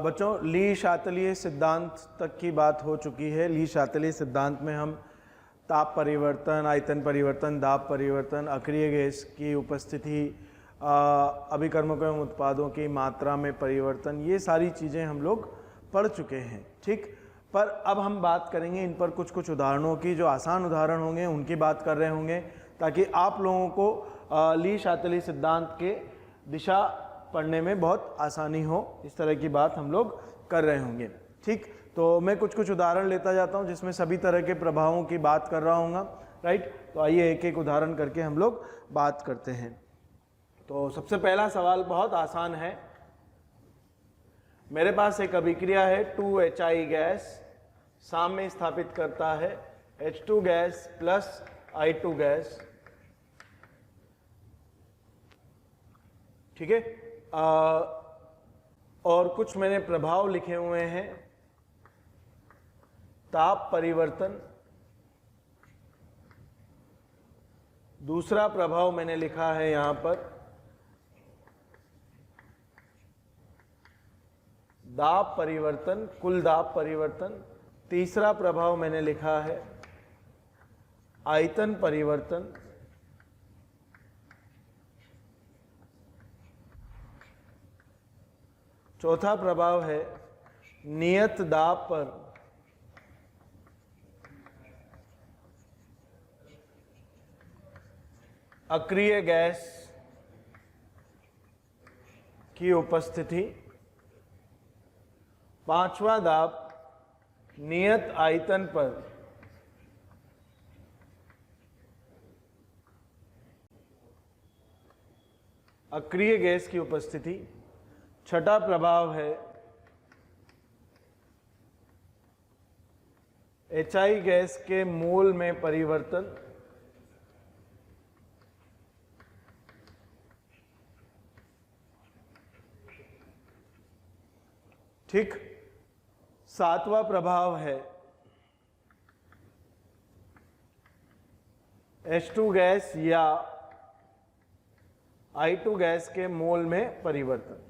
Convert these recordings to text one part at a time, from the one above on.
बच्चों, ली शातलीय सिद्धांत तक की बात हो चुकी है। ली शातलीय सिद्धांत में हम ताप परिवर्तन, आयतन परिवर्तन, दाब परिवर्तन, अक्रिय गैस की उपस्थिति, अभिकर्मकों एवं उत्पादों की मात्रा में परिवर्तन, ये सारी चीज़ें हम लोग पढ़ चुके हैं। ठीक, पर अब हम बात करेंगे इन पर कुछ कुछ उदाहरणों की, जो आसान उदाहरण होंगे उनकी बात कर रहे होंगे, ताकि आप लोगों को ली शातलीय सिद्धांत के दिशा पढ़ने में बहुत आसानी हो। इस तरह की बात हम लोग कर रहे होंगे। ठीक, तो मैं कुछ कुछ उदाहरण लेता जाता हूं जिसमें सभी तरह के प्रभावों की बात कर रहा हूँगा। राइट, तो आइए एक एक उदाहरण करके हम लोग बात करते हैं। तो सबसे पहला सवाल बहुत आसान है। मेरे पास एक अभिक्रिया है, 2HI गैस सामने स्थापित करता है H2 gas plus I2 gas. ठीक है, और कुछ मैंने प्रभाव लिखे हुए हैं। ताप परिवर्तन, दूसरा प्रभाव मैंने लिखा है यहां पर दाब परिवर्तन, कुल दाब परिवर्तन। तीसरा प्रभाव मैंने लिखा है आयतन परिवर्तन। चौथा प्रभाव है नियत दाब पर अक्रिय गैस की उपस्थिति। पांचवा दाब नियत आयतन पर अक्रिय गैस की उपस्थिति। छठा प्रभाव है HI गैस के मोल में परिवर्तन। ठीक, सातवां प्रभाव है H2 गैस या I2 गैस के मोल में परिवर्तन।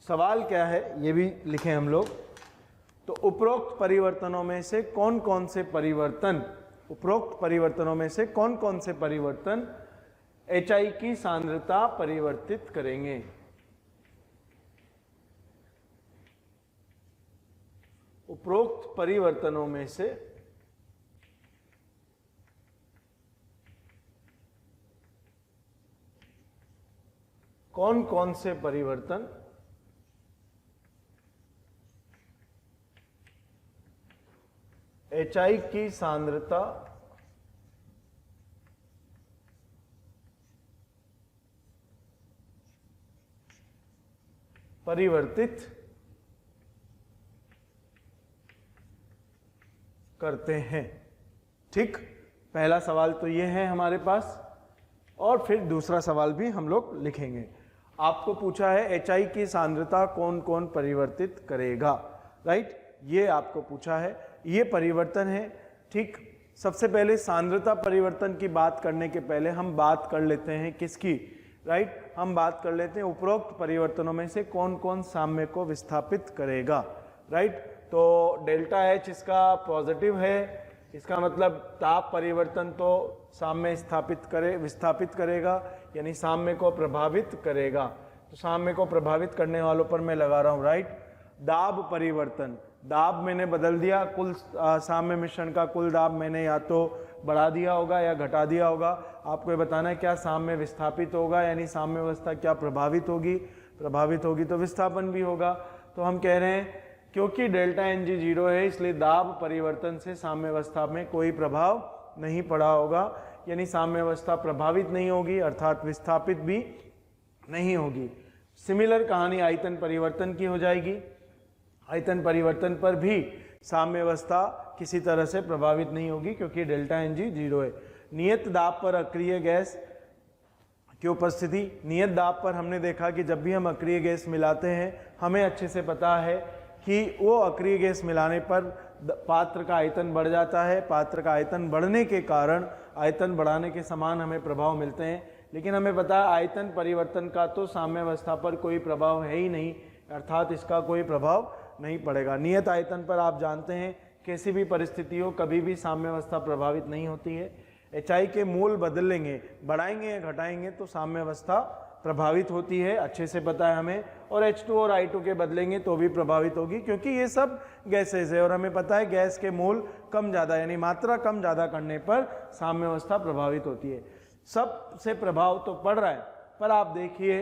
सवाल क्या है ये भी लिखें हम लोग। तो उपरोक्त परिवर्तनों में से कौन कौन से परिवर्तन, उपरोक्त परिवर्तनों में से कौन कौन से परिवर्तन HI की सांद्रता परिवर्तित करेंगे। उपरोक्त परिवर्तनों में से कौन कौन से परिवर्तन HI की सांद्रता परिवर्तित करते हैं। ठीक, पहला सवाल तो ये है हमारे पास, और फिर दूसरा सवाल भी हम लोग लिखेंगे। आपको पूछा है HI की सांद्रता कौन कौन परिवर्तित करेगा। राइट, ये आपको पूछा है, ये परिवर्तन है। ठीक, सबसे पहले सांद्रता परिवर्तन की बात करने के पहले हम बात कर लेते हैं किसकी। राइट, हम बात कर लेते हैं उपरोक्त परिवर्तनों में से कौन कौन साम्य को विस्थापित करेगा। राइट, तो डेल्टा H इसका पॉजिटिव है, इसका मतलब ताप परिवर्तन तो साम्य विस्थापित करेगा, यानी साम्य को प्रभावित करेगा। तो साम्य को प्रभावित करने वालों पर मैं लगा रहा हूं राइट। दाब परिवर्तन, दाब मैंने बदल दिया, कुल साम्य मिश्रण का कुल दाब मैंने या तो बढ़ा दिया होगा या घटा दिया होगा। आपको ये बताना है क्या साम्य विस्थापित होगा, यानी साम्य अवस्था क्या प्रभावित होगी तो विस्थापन भी होगा। तो हम कह रहे हैं क्योंकि डेल्टा NG 0 है, इसलिए दाब परिवर्तन से साम्य अवस्था में कोई प्रभाव नहीं पड़ा होगा, यानी साम्य अवस्था प्रभावित नहीं होगी, अर्थात विस्थापित भी नहीं होगी। सिमिलर कहानी आयतन परिवर्तन की हो जाएगी। आयतन परिवर्तन पर भी साम्य अवस्था किसी तरह से प्रभावित नहीं होगी क्योंकि डेल्टा NG 0 है। नियत दाब पर अक्रिय गैस, की उपस्थिति। नियत दाब पर हमने देखा कि जब भी हम अक्रिय गैस मिलाते हैं हमें अच्छे से पता है कि वो अक्रिय गैस मिलाने पर पात्र का आयतन बढ़ जाता है। पात्र का आयतन बढ़ने के कारण आयतन बढ़ाने के समान हमें प्रभाव मिलते हैं, लेकिन हमें पता है आयतन परिवर्तन का तो साम्यावस्था पर कोई प्रभाव है ही नहीं, अर्थात इसका कोई प्रभाव नहीं पड़ेगा। नियत आयतन पर आप जानते हैं किसी भी परिस्थितियों कभी भी साम्यावस्था प्रभावित नहीं होती है। HI के मूल बदलेंगे, बढ़ाएंगे या घटाएंगे तो साम्यावस्था प्रभावित होती है, अच्छे से पता है हमें। और H2 और I2 के बदलेंगे तो भी प्रभावित होगी, क्योंकि ये सब गैसेज है और हमें पता है गैस के मोल कम ज़्यादा यानी मात्रा कम ज़्यादा करने पर साम्यावस्था प्रभावित होती है। सबसे प्रभाव तो पड़ रहा है, पर आप देखिए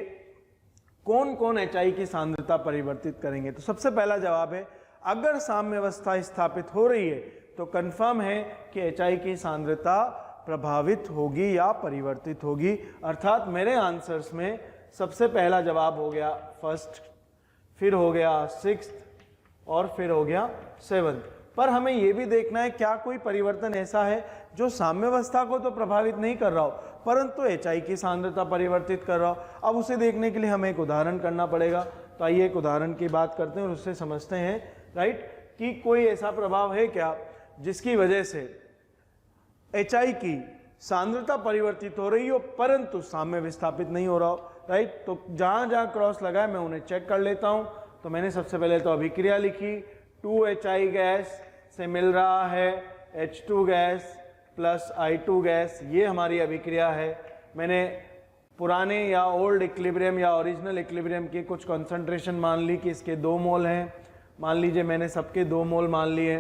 कौन कौन HI की सांद्रता परिवर्तित करेंगे। तो सबसे पहला जवाब है, अगर साम्यावस्था स्थापित हो रही है तो कंफर्म है कि HI की सांद्रता प्रभावित होगी या परिवर्तित होगी। अर्थात मेरे आंसर्स में सबसे पहला जवाब हो गया फर्स्ट, फिर हो गया सिक्स्थ और फिर हो गया सेवंथ। पर हमें यह भी देखना है क्या कोई परिवर्तन ऐसा है जो साम्यावस्था को तो प्रभावित नहीं कर रहा हो परंतु HI की सांद्रता परिवर्तित कर रहा हो। अब उसे देखने के लिए हमें एक उदाहरण करना पड़ेगा। तो आइए एक उदाहरण की बात करते हैं और उससे समझते हैं राइट कि कोई ऐसा प्रभाव है क्या जिसकी वजह से HI की सांद्रता परिवर्तित हो रही हो परंतु साम्य विस्थापित नहीं हो रहा हो। राइट, तो जहां जहां क्रॉस लगा है मैं उन्हें चेक कर लेता हूं। तो मैंने सबसे पहले तो अभिक्रिया लिखी, 2HI गैस से मिल रहा है H2 gas plus I2 gas, ये हमारी अभिक्रिया है। मैंने पुराने या ओल्ड इक्विलिब्रियम या ओरिजिनल इक्विलिब्रियम के कुछ कंसंट्रेशन मान ली कि इसके 2 मोल हैं। मान लीजिए मैंने सबके 2 मोल मान लिए,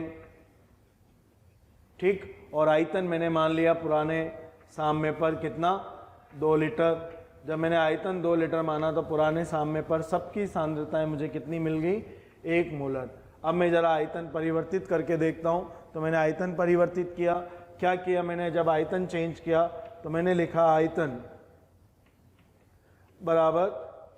ठीक। और आयतन मैंने मान लिया पुराने साम्य पर कितना, 2 लीटर। जब मैंने आयतन 2 लीटर माना तो पुराने साम्य पर सबकी सांद्रताएं मुझे कितनी मिल गई, 1 मोलर। अब मैं जरा आयतन परिवर्तित करके देखता हूं। तो मैंने आयतन परिवर्तित किया, क्या किया मैंने, जब आयतन चेंज किया तो मैंने लिखा आयतन बराबर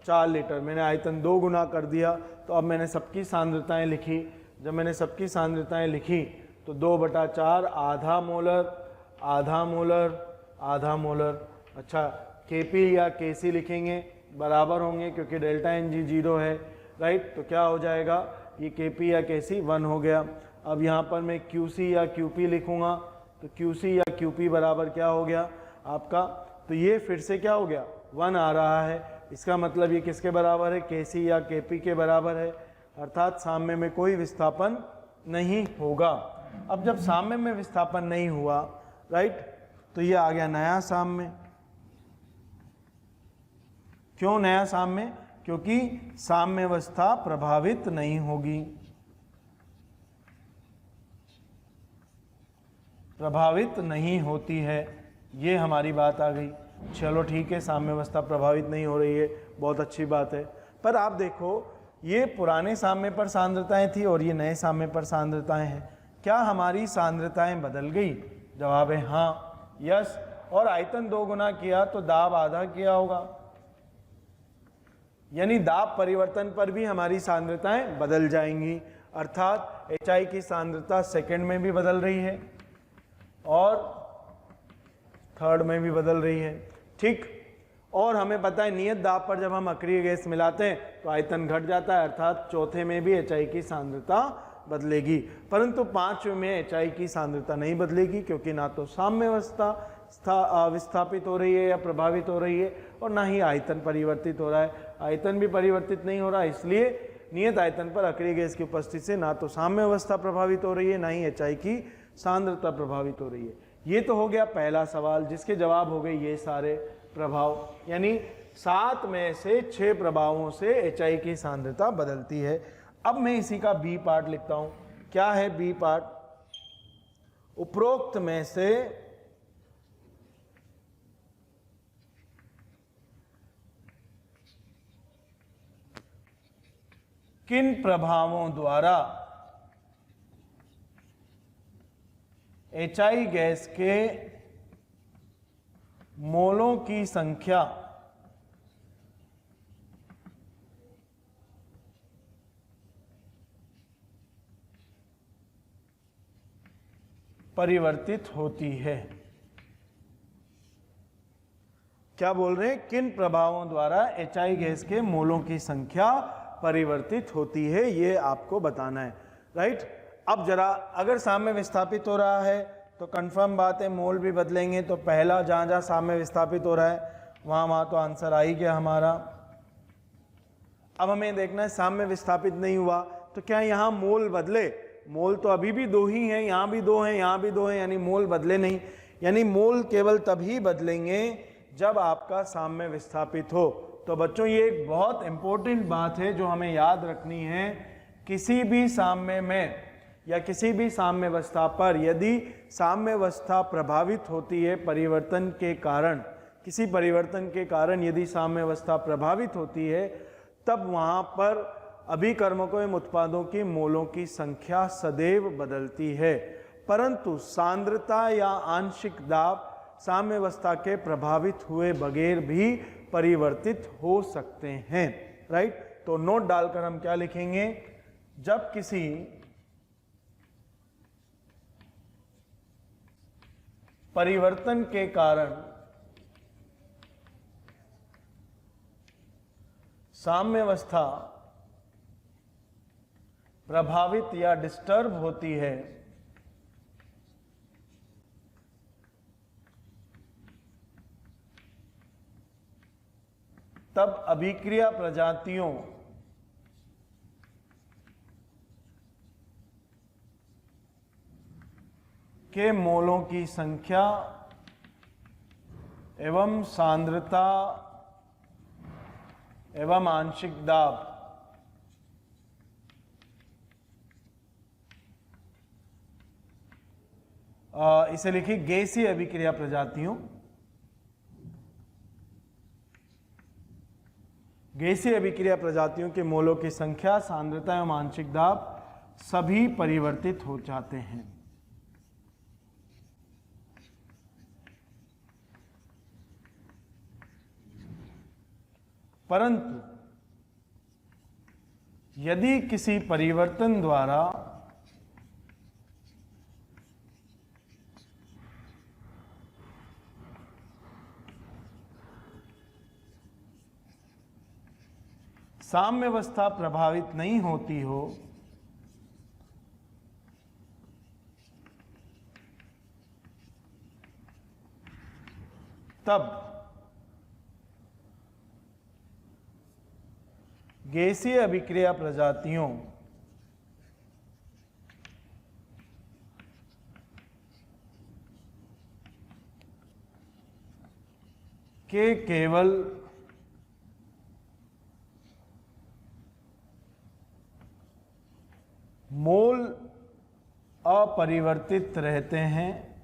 4 लीटर। मैंने आयतन 2 गुना कर दिया। तो अब मैंने सबकी सांद्रताएं लिखी। जब मैंने सबकी सांद्रताएं लिखी तो 2/4 आधा मोलर, आधा मोलर, आधा मोलर। अच्छा, Kp या Kc लिखेंगे, बराबर होंगे क्योंकि डेल्टा Ng 0 है। राइट, तो क्या हो जाएगा, ये Kp या Kc 1 हो गया। अब यहाँ पर मैं Qc या Qp लिखूंगा तो Qc या Qp बराबर क्या हो गया आपका, तो ये फिर से क्या हो गया, 1 आ रहा है। इसका मतलब ये किसके बराबर है, Kc या Kp के बराबर है, अर्थात साम्य में कोई विस्थापन नहीं होगा। अब जब साम्य में विस्थापन नहीं हुआ, राइट, तो ये आ गया नया साम्य। क्यों नया साम्य, क्योंकि साम्यावस्था प्रभावित नहीं होगी, प्रभावित नहीं होती है, ये हमारी बात आ गई। चलो ठीक है, साम्यावस्था प्रभावित नहीं हो रही है, बहुत अच्छी बात है। पर आप देखो, ये पुराने साम्य पर सांद्रताएं थी और ये नए साम्य पर सांद्रताएं हैं। क्या हमारी सांद्रताएं बदल गई, जवाब है हाँ, यस। और आयतन 2 गुना किया तो दाब आधा किया होगा, यानी दाब परिवर्तन पर भी हमारी सांद्रताएं बदल जाएंगी। अर्थात HI की सांद्रता सेकंड में भी बदल रही है और थर्ड में भी बदल रही है, ठीक। और हमें पता है नियत दाब पर जब हम अक्रिय गैस मिलाते हैं तो आयतन घट जाता है, अर्थात चौथे में भी HI की सांद्रता बदलेगी। परंतु 5वें में HI की सांद्रता नहीं बदलेगी, क्योंकि ना तो साम्यावस्था विस्थापित हो रही है या प्रभावित हो रही है और ना ही आयतन परिवर्तित हो रहा है। आयतन भी परिवर्तित नहीं हो रहा, इसलिए नियत आयतन पर अक्रिय गैस की उपस्थिति से ना तो साम्यावस्था प्रभावित हो रही है, ना ही HI की सांद्रता प्रभावित हो रही है। ये तो हो गया पहला सवाल, जिसके जवाब हो गए ये सारे प्रभाव, यानी 7 में से 6 प्रभावों से HI की सांद्रता बदलती है। अब मैं इसी का बी पार्ट लिखता हूं। क्या है बी पार्ट, उपरोक्त में से किन प्रभावों द्वारा HI गैस के मोलों की संख्या परिवर्तित होती है। क्या बोल रहे हैं, किन प्रभावों द्वारा HI गैस के मोलों की संख्या परिवर्तित होती है, ये आपको बताना है, राइट। अब जरा अगर साम्य विस्थापित हो रहा है तो कंफर्म बात है मोल भी बदलेंगे, तो पहला जहाँ जहाँ साम्य विस्थापित हो रहा है वहाँ तो आंसर आ ही गया हमारा। अब हमें देखना है साम्य विस्थापित नहीं हुआ तो क्या यहाँ मोल बदले, मोल तो अभी भी 2 ही हैं, यहाँ भी 2 हैं, यहाँ भी 2 हैं, यानी मोल बदले नहीं, यानी मोल केवल तभी बदलेंगे जब आपका साम्य विस्थापित हो। तो बच्चों ये एक बहुत इंपॉर्टेंट बात है जो हमें याद रखनी है, किसी भी साम्य में या किसी भी साम्यावस्था पर यदि साम्यावस्था प्रभावित होती है परिवर्तन के कारण, किसी परिवर्तन के कारण यदि साम्यावस्था प्रभावित होती है, तब वहाँ पर अभिकर्मकों एवं उत्पादों की मोलों की संख्या सदैव बदलती है, परंतु सांद्रता या आंशिक दाब साम्यावस्था के प्रभावित हुए बगैर भी परिवर्तित हो सकते हैं, राइट। तो नोट डालकर हम क्या लिखेंगे, जब किसी परिवर्तन के कारण साम्यावस्था प्रभावित या डिस्टर्ब होती है, तब अभिक्रिया प्रजातियों के मोलों की संख्या एवं सांद्रता एवं आंशिक दाब इसे लिखिए गैसीय अभिक्रिया प्रजातियों, गैसीय अभिक्रिया प्रजातियों के मोलों की संख्या, सांद्रता एवं आंशिक दाब सभी परिवर्तित हो जाते हैं। परंतु यदि किसी परिवर्तन द्वारा साम्यावस्था प्रभावित नहीं होती हो, तब गैसीय अभिक्रिया प्रजातियों के केवल मोल अपरिवर्तित रहते हैं,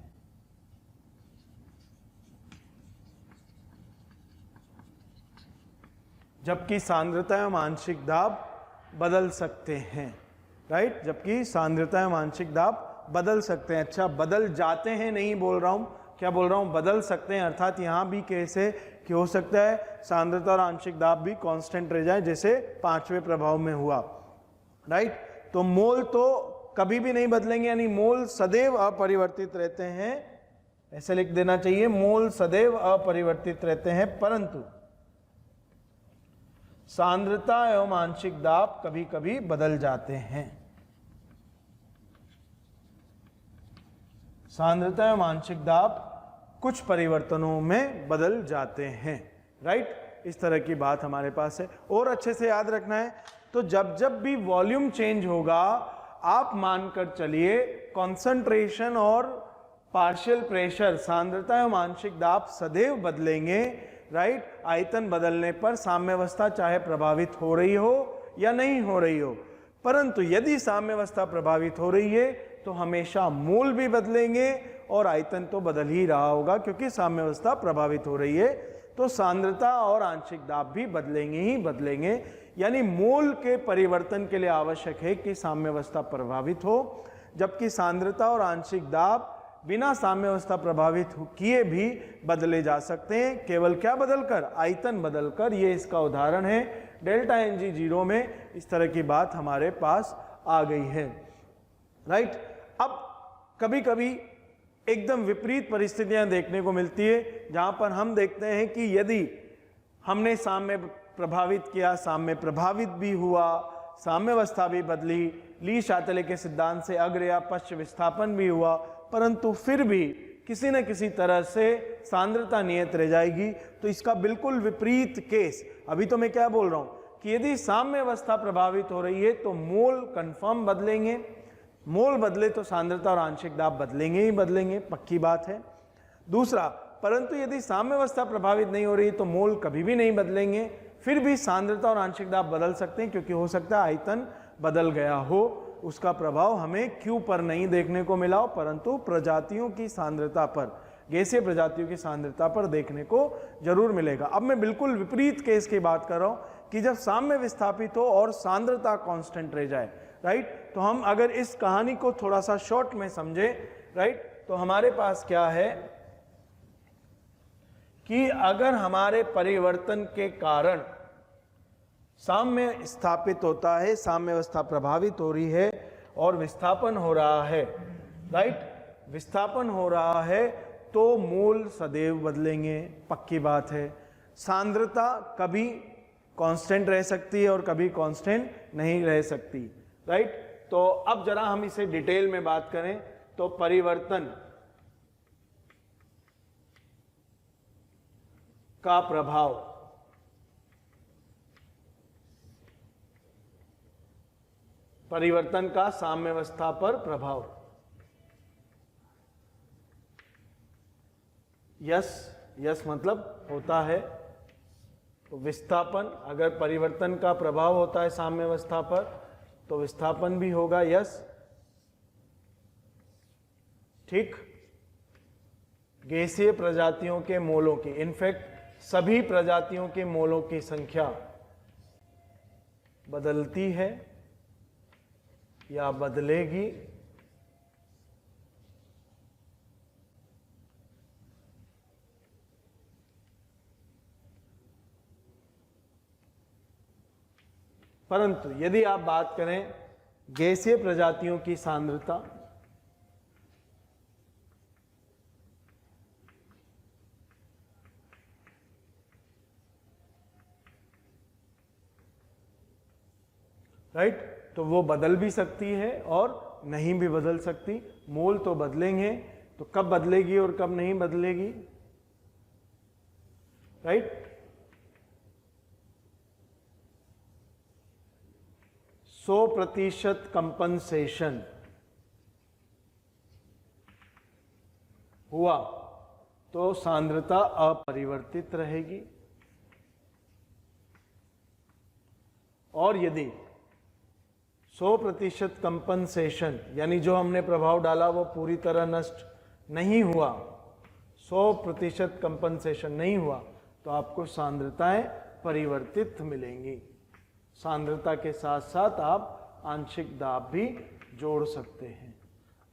जबकि सांद्रता एवं आंशिक दाब बदल सकते हैं, राइट। जबकि सांद्रता एवं आंशिक दाब बदल सकते हैं। अच्छा, बदल जाते हैं नहीं बोल रहा हूं, क्या बोल रहा हूं, बदल सकते हैं, अर्थात यहां भी कैसे कि हो सकता है सांद्रता और आंशिक दाब भी कांस्टेंट रह जाए, जैसे 5वें प्रभाव में हुआ, राइट। तो मोल तो कभी भी नहीं बदलेंगे, यानी मोल सदैव अपरिवर्तित रहते हैं, ऐसे लिख देना चाहिए, मोल सदैव अपरिवर्तित रहते हैं, परंतु सांद्रता एवं आंशिक दाब कभी कभी बदल जाते हैं। सांद्रता एवं आंशिक दाब कुछ परिवर्तनों में बदल जाते हैं, राइट। इस तरह की बात हमारे पास है। और अच्छे से याद रखना है, तो जब जब भी वॉल्यूम चेंज होगा आप मानकर चलिए कंसंट्रेशन और पार्शियल प्रेशर, सांद्रता एवं आंशिक दाब सदैव बदलेंगे, राइट। आयतन बदलने पर साम्यावस्था चाहे प्रभावित हो रही हो या नहीं हो रही हो, परंतु यदि साम्यावस्था प्रभावित हो रही है तो हमेशा मोल भी बदलेंगे और आयतन तो बदल ही रहा होगा, क्योंकि साम्यावस्था प्रभावित हो रही है, तो सांद्रता और आंशिक दाब भी बदलेंगे ही बदलेंगे। यानी मोल के परिवर्तन के लिए आवश्यक है कि साम्यावस्था प्रभावित हो, जबकि सांद्रता और आंशिक दाब बिना साम्यावस्था प्रभावित किए भी बदले जा सकते हैं, केवल क्या बदलकर, आयतन बदलकर। ये इसका उदाहरण है, डेल्टा Ng0 में इस तरह की बात हमारे पास आ गई है, राइट। अब कभी कभी एकदम विपरीत परिस्थितियां देखने को मिलती है, जहां पर हम देखते हैं कि यदि हमने साम्य प्रभावित किया, साम्य प्रभावित भी हुआ, साम्यावस्था भी बदली, ली शातले के सिद्धांत से अग्र या पश्च विस्थापन भी हुआ, परंतु फिर भी किसी न किसी तरह से सांद्रता नियत रह जाएगी, तो इसका बिल्कुल विपरीत केस, अभी तो मैं क्या बोल रहा हूं कि यदि साम्यावस्था प्रभावित हो रही है तो मोल कंफर्म बदलेंगे, मोल बदले तो सांद्रता और आंशिक दाब बदलेंगे ही बदलेंगे, पक्की बात है। दूसरा, परंतु यदि साम्यावस्था प्रभावित नहीं हो रही तो मोल कभी भी नहीं बदलेंगे, फिर भी सांद्रता और आंशिक दाब बदल सकते हैं, क्योंकि हो सकता है आयतन बदल गया हो, उसका प्रभाव हमें Q पर नहीं देखने को मिला हो, परंतु प्रजातियों की सांद्रता पर, गैसीय प्रजातियों की सांद्रता पर देखने को जरूर मिलेगा। अब मैं बिल्कुल विपरीत केस की बात कर रहा हूं कि जब साम्य विस्थापित हो और सांद्रता कांस्टेंट रह जाए, राइट। तो हम अगर इस कहानी को थोड़ा सा शॉर्ट में समझे, राइट, तो हमारे पास क्या है कि अगर हमारे परिवर्तन के कारण साम्य स्थापित होता है, साम्यावस्था प्रभावित हो रही है और विस्थापन हो रहा है, राइट, विस्थापन हो रहा है, तो मोल सदैव बदलेंगे, पक्की बात है। सांद्रता कभी कांस्टेंट रह सकती है और कभी कांस्टेंट नहीं रह सकती, राइट। तो अब जरा हम इसे डिटेल में बात करें तो परिवर्तन का प्रभाव, परिवर्तन का साम्यावस्था पर प्रभाव, यस मतलब होता है, तो विस्थापन, अगर परिवर्तन का प्रभाव होता है साम्यावस्था पर तो विस्थापन भी होगा, यस, ठीक। गैसीय प्रजातियों के मोलों की, इनफैक्ट सभी प्रजातियों के मोलों की संख्या बदलती है या बदलेगी, परंतु यदि आप बात करें गैसीय प्रजातियों की सांद्रता, राइट, तो वो बदल भी सकती है और नहीं भी बदल सकती। मोल तो बदलेंगे, तो कब बदलेगी और कब नहीं बदलेगी, राइट। 100% कंपनसेशन हुआ तो सांद्रता अपरिवर्तित रहेगी, और यदि 100% कंपनसेशन यानी जो हमने प्रभाव डाला वो पूरी तरह नष्ट नहीं हुआ, 100% कंपनसेशन नहीं हुआ, तो आपको सांद्रताएं परिवर्तित मिलेंगी। सांद्रता के साथ साथ आप आंशिक दाब भी जोड़ सकते हैं।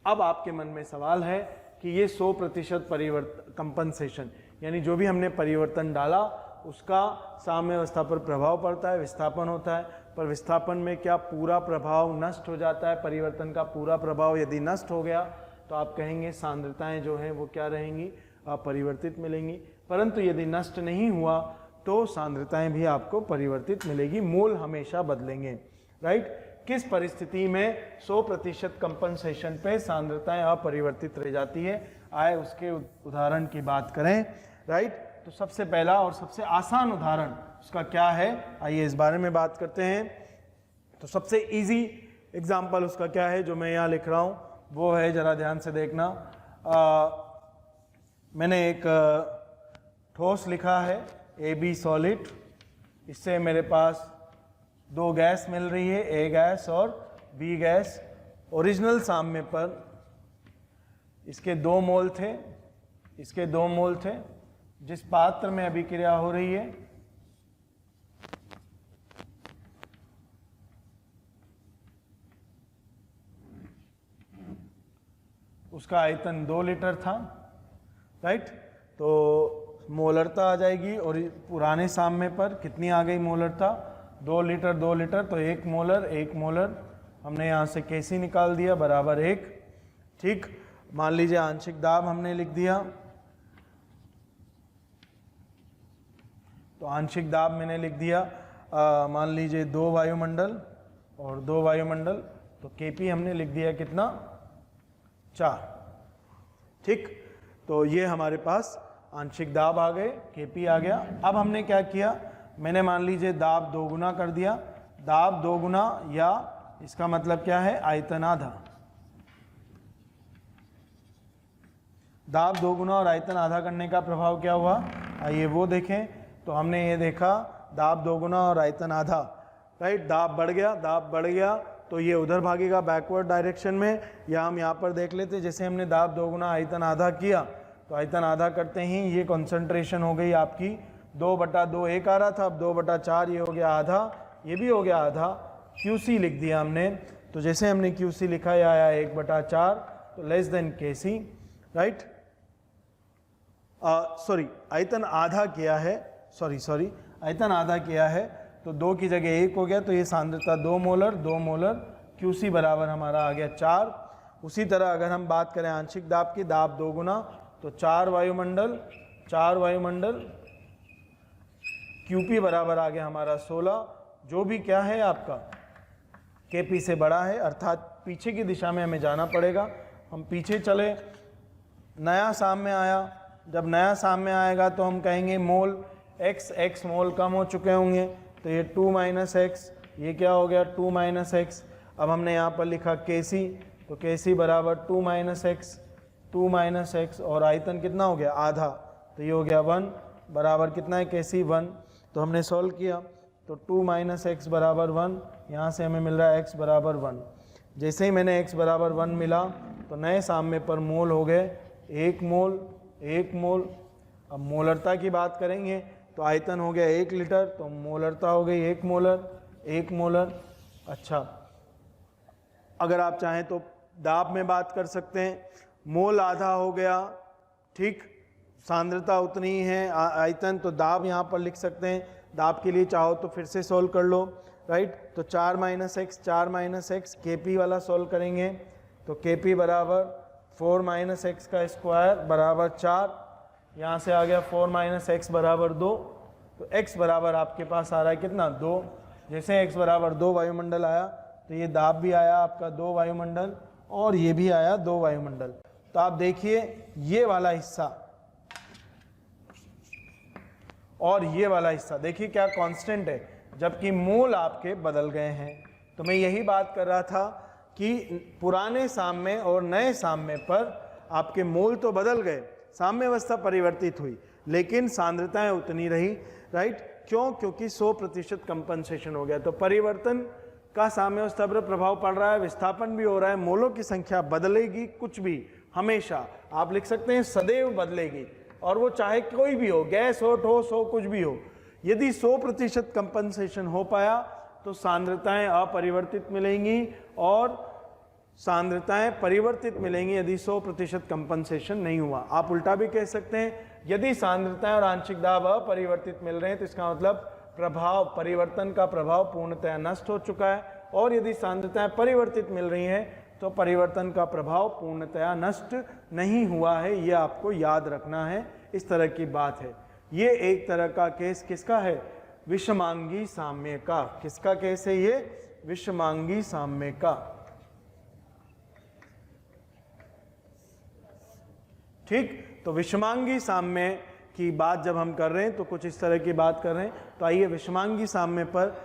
अब आपके मन में सवाल है कि ये 100% परिवर्तन कंपनसेशन यानी जो भी हमने परिवर्तन डाला उसका साम्यावस्था पर प्रभाव पड़ता है, विस्थापन होता है, पर विस्थापन में क्या पूरा प्रभाव नष्ट हो जाता है? परिवर्तन का पूरा प्रभाव यदि नष्ट हो गया तो आप कहेंगे सांद्रताएं जो हैं वो क्या रहेंगी, अपरिवर्तित मिलेंगी। परंतु यदि नष्ट नहीं हुआ तो सांद्रताएं भी आपको परिवर्तित मिलेगी, मोल हमेशा बदलेंगे, राइट। किस परिस्थिति में 100% कंपनसेशन पे सांद्रताएं अपरिवर्तित रह जाती है, आए उसके उदाहरण की बात करें, राइट। तो सबसे पहला और सबसे आसान उदाहरण उसका क्या है, आइए इस बारे में बात करते हैं। तो सबसे इजी एग्जाम्पल उसका क्या है जो मैं यहाँ लिख रहा हूँ, वो है, जरा ध्यान से देखना, मैंने एक ठोस लिखा है AB सॉलिड, इससे मेरे पास दो गैस मिल रही है, A गैस और B गैस। ओरिजिनल साम्य पर इसके 2 मोल थे, इसके 2 मोल थे। जिस पात्र में अभिक्रिया हो रही है उसका आयतन 2 लीटर था, राइट। तो मोलरता आ जाएगी, और पुराने साम्य पर कितनी आ गई मोलरता, 2 लीटर 2 लीटर, तो 1 मोलर 1 मोलर, हमने यहाँ से कैसी निकाल दिया, बराबर 1, ठीक। मान लीजिए आंशिक दाब हमने लिख दिया, तो आंशिक दाब मैंने लिख दिया मान लीजिए 2 वायुमंडल और 2 वायुमंडल, तो Kp हमने लिख दिया कितना 4। ठीक, तो ये हमारे पास आंशिक दाब आ गए, Kp आ गया। अब हमने क्या किया, मैंने मान लीजिए दाब 2 गुना कर दिया। दाब 2 गुना या इसका मतलब क्या है आयतन आधा। दाब 2 गुना और आयतन आधा करने का प्रभाव क्या हुआ, आइए वो देखें। तो हमने ये देखा दाब 2 गुना और आयतन आधा, राइट। दाब बढ़ गया, दाब बढ़ गया तो ये उधर भागेगा बैकवर्ड डायरेक्शन में, या हम यहाँ पर देख लेते जैसे हमने दाब 2 गुना आयतन आधा किया, तो आयतन आधा करते ही ये कॉन्सेंट्रेशन हो गई आपकी 2/2 एक आ रहा था, अब 2/4 ये हो गया आधा, ये भी हो गया आधा। QC लिख दिया हमने, तो जैसे हमने QC लिखा ये आया 1/4, तो less than KC, right. Sorry आयतन आधा किया है, सॉरी आयतन आधा किया है, तो 2 की जगह 1 हो गया, तो ये सांद्रता 2 मोलर, QC बराबर हमारा आ गया 4। उसी तरह अगर हम बात करें आंशिक दाब की, दाब 2 गुना तो 4 वायुमंडल, QP बराबर आ गया हमारा 16, जो भी क्या है आपका Kp से बड़ा है, अर्थात पीछे की दिशा में हमें जाना पड़ेगा। हम पीछे चले, नया सामने आया, जब नया सामने आएगा तो हम कहेंगे मोल x मोल कम हो चुके होंगे, तो ये 2 - x, ये क्या हो गया 2 - x। अब हमने यहाँ पर लिखा Kc, तो Kc बराबर 2 - x और आयतन कितना हो गया आधा, तो ये हो गया 1 बराबर कितना है Kc 1। तो हमने सॉल्व किया तो 2 - x बराबर 1, यहाँ से हमें मिल रहा है x बराबर 1। जैसे ही मैंने x बराबर 1 मिला तो नए सामने पर मोल हो गए 1 मोल। अब मोलरता की बात करेंगे तो आयतन हो गया 1 लीटर, तो मोलरता हो गई 1 मोलर। अच्छा, अगर आप चाहें तो दाब में बात कर सकते हैं, मोल आधा हो गया, ठीक, सांद्रता उतनी ही है आयतन, तो दाब यहाँ पर लिख सकते हैं। दाब के लिए चाहो तो फिर से सोल्व कर लो, राइट। तो 4 - x Kp वाला सोल्व करेंगे, तो Kp बराबर 4 - x का स्क्वायर बराबर 4, यहाँ से आ गया 4 - x बराबर 2, तो x बराबर आपके पास आ रहा है कितना 2। जैसे x बराबर 2 वायुमंडल आया तो ये दाब भी आया आपका 2 वायुमंडल और ये भी आया 2 वायुमंडल। तो आप देखिए ये वाला हिस्सा और ये वाला हिस्सा देखिए क्या कांस्टेंट है, जबकि मोल आपके बदल गए हैं। तो मैं यही बात कर रहा था कि पुराने साम्य और नए साम्य पर आपके मोल तो बदल गए, साम्य अवस्था परिवर्तित हुई, लेकिन सांद्रताएं उतनी रही, राइट। क्यों? क्योंकि 100% कंपनसेशन हो गया। तो परिवर्तन का साम्य अवस्था पर प्रभाव पड़ रहा है, विस्थापन भी हो रहा है, मोलों की संख्या बदलेगी, कुछ भी हमेशा आप लिख सकते हैं सदैव बदलेगी, और वो चाहे कोई भी हो, गैस हो, ठोस हो, कुछ भी हो। यदि 100% कंपनसेशन हो पाया तो सांद्रताएं अपरिवर्तित मिलेंगी और सांद्रताएं परिवर्तित मिलेंगी यदि 100% कंपनसेशन नहीं हुआ। आप उल्टा भी कह सकते हैं, यदि सांद्रताएं और आंशिक दाब अपरिवर्तित मिल रहे हैं तो इसका मतलब प्रभाव, परिवर्तन का प्रभाव पूर्णतः नष्ट हो चुका है, और यदि सांद्रताएं परिवर्तित मिल रही हैं तो परिवर्तन का प्रभाव पूर्णतः नष्ट नहीं हुआ है। ये आपको याद रखना है, इस तरह की बात है। ये एक तरह का केस किसका है? विषमांगी साम्य का। किसका केस है ये? विषमांगी साम्य का। ठीक, तो विषमांगी साम्य की बात जब हम कर रहे हैं तो कुछ इस तरह की बात कर रहे हैं। तो आइए विषमांगी साम्य पर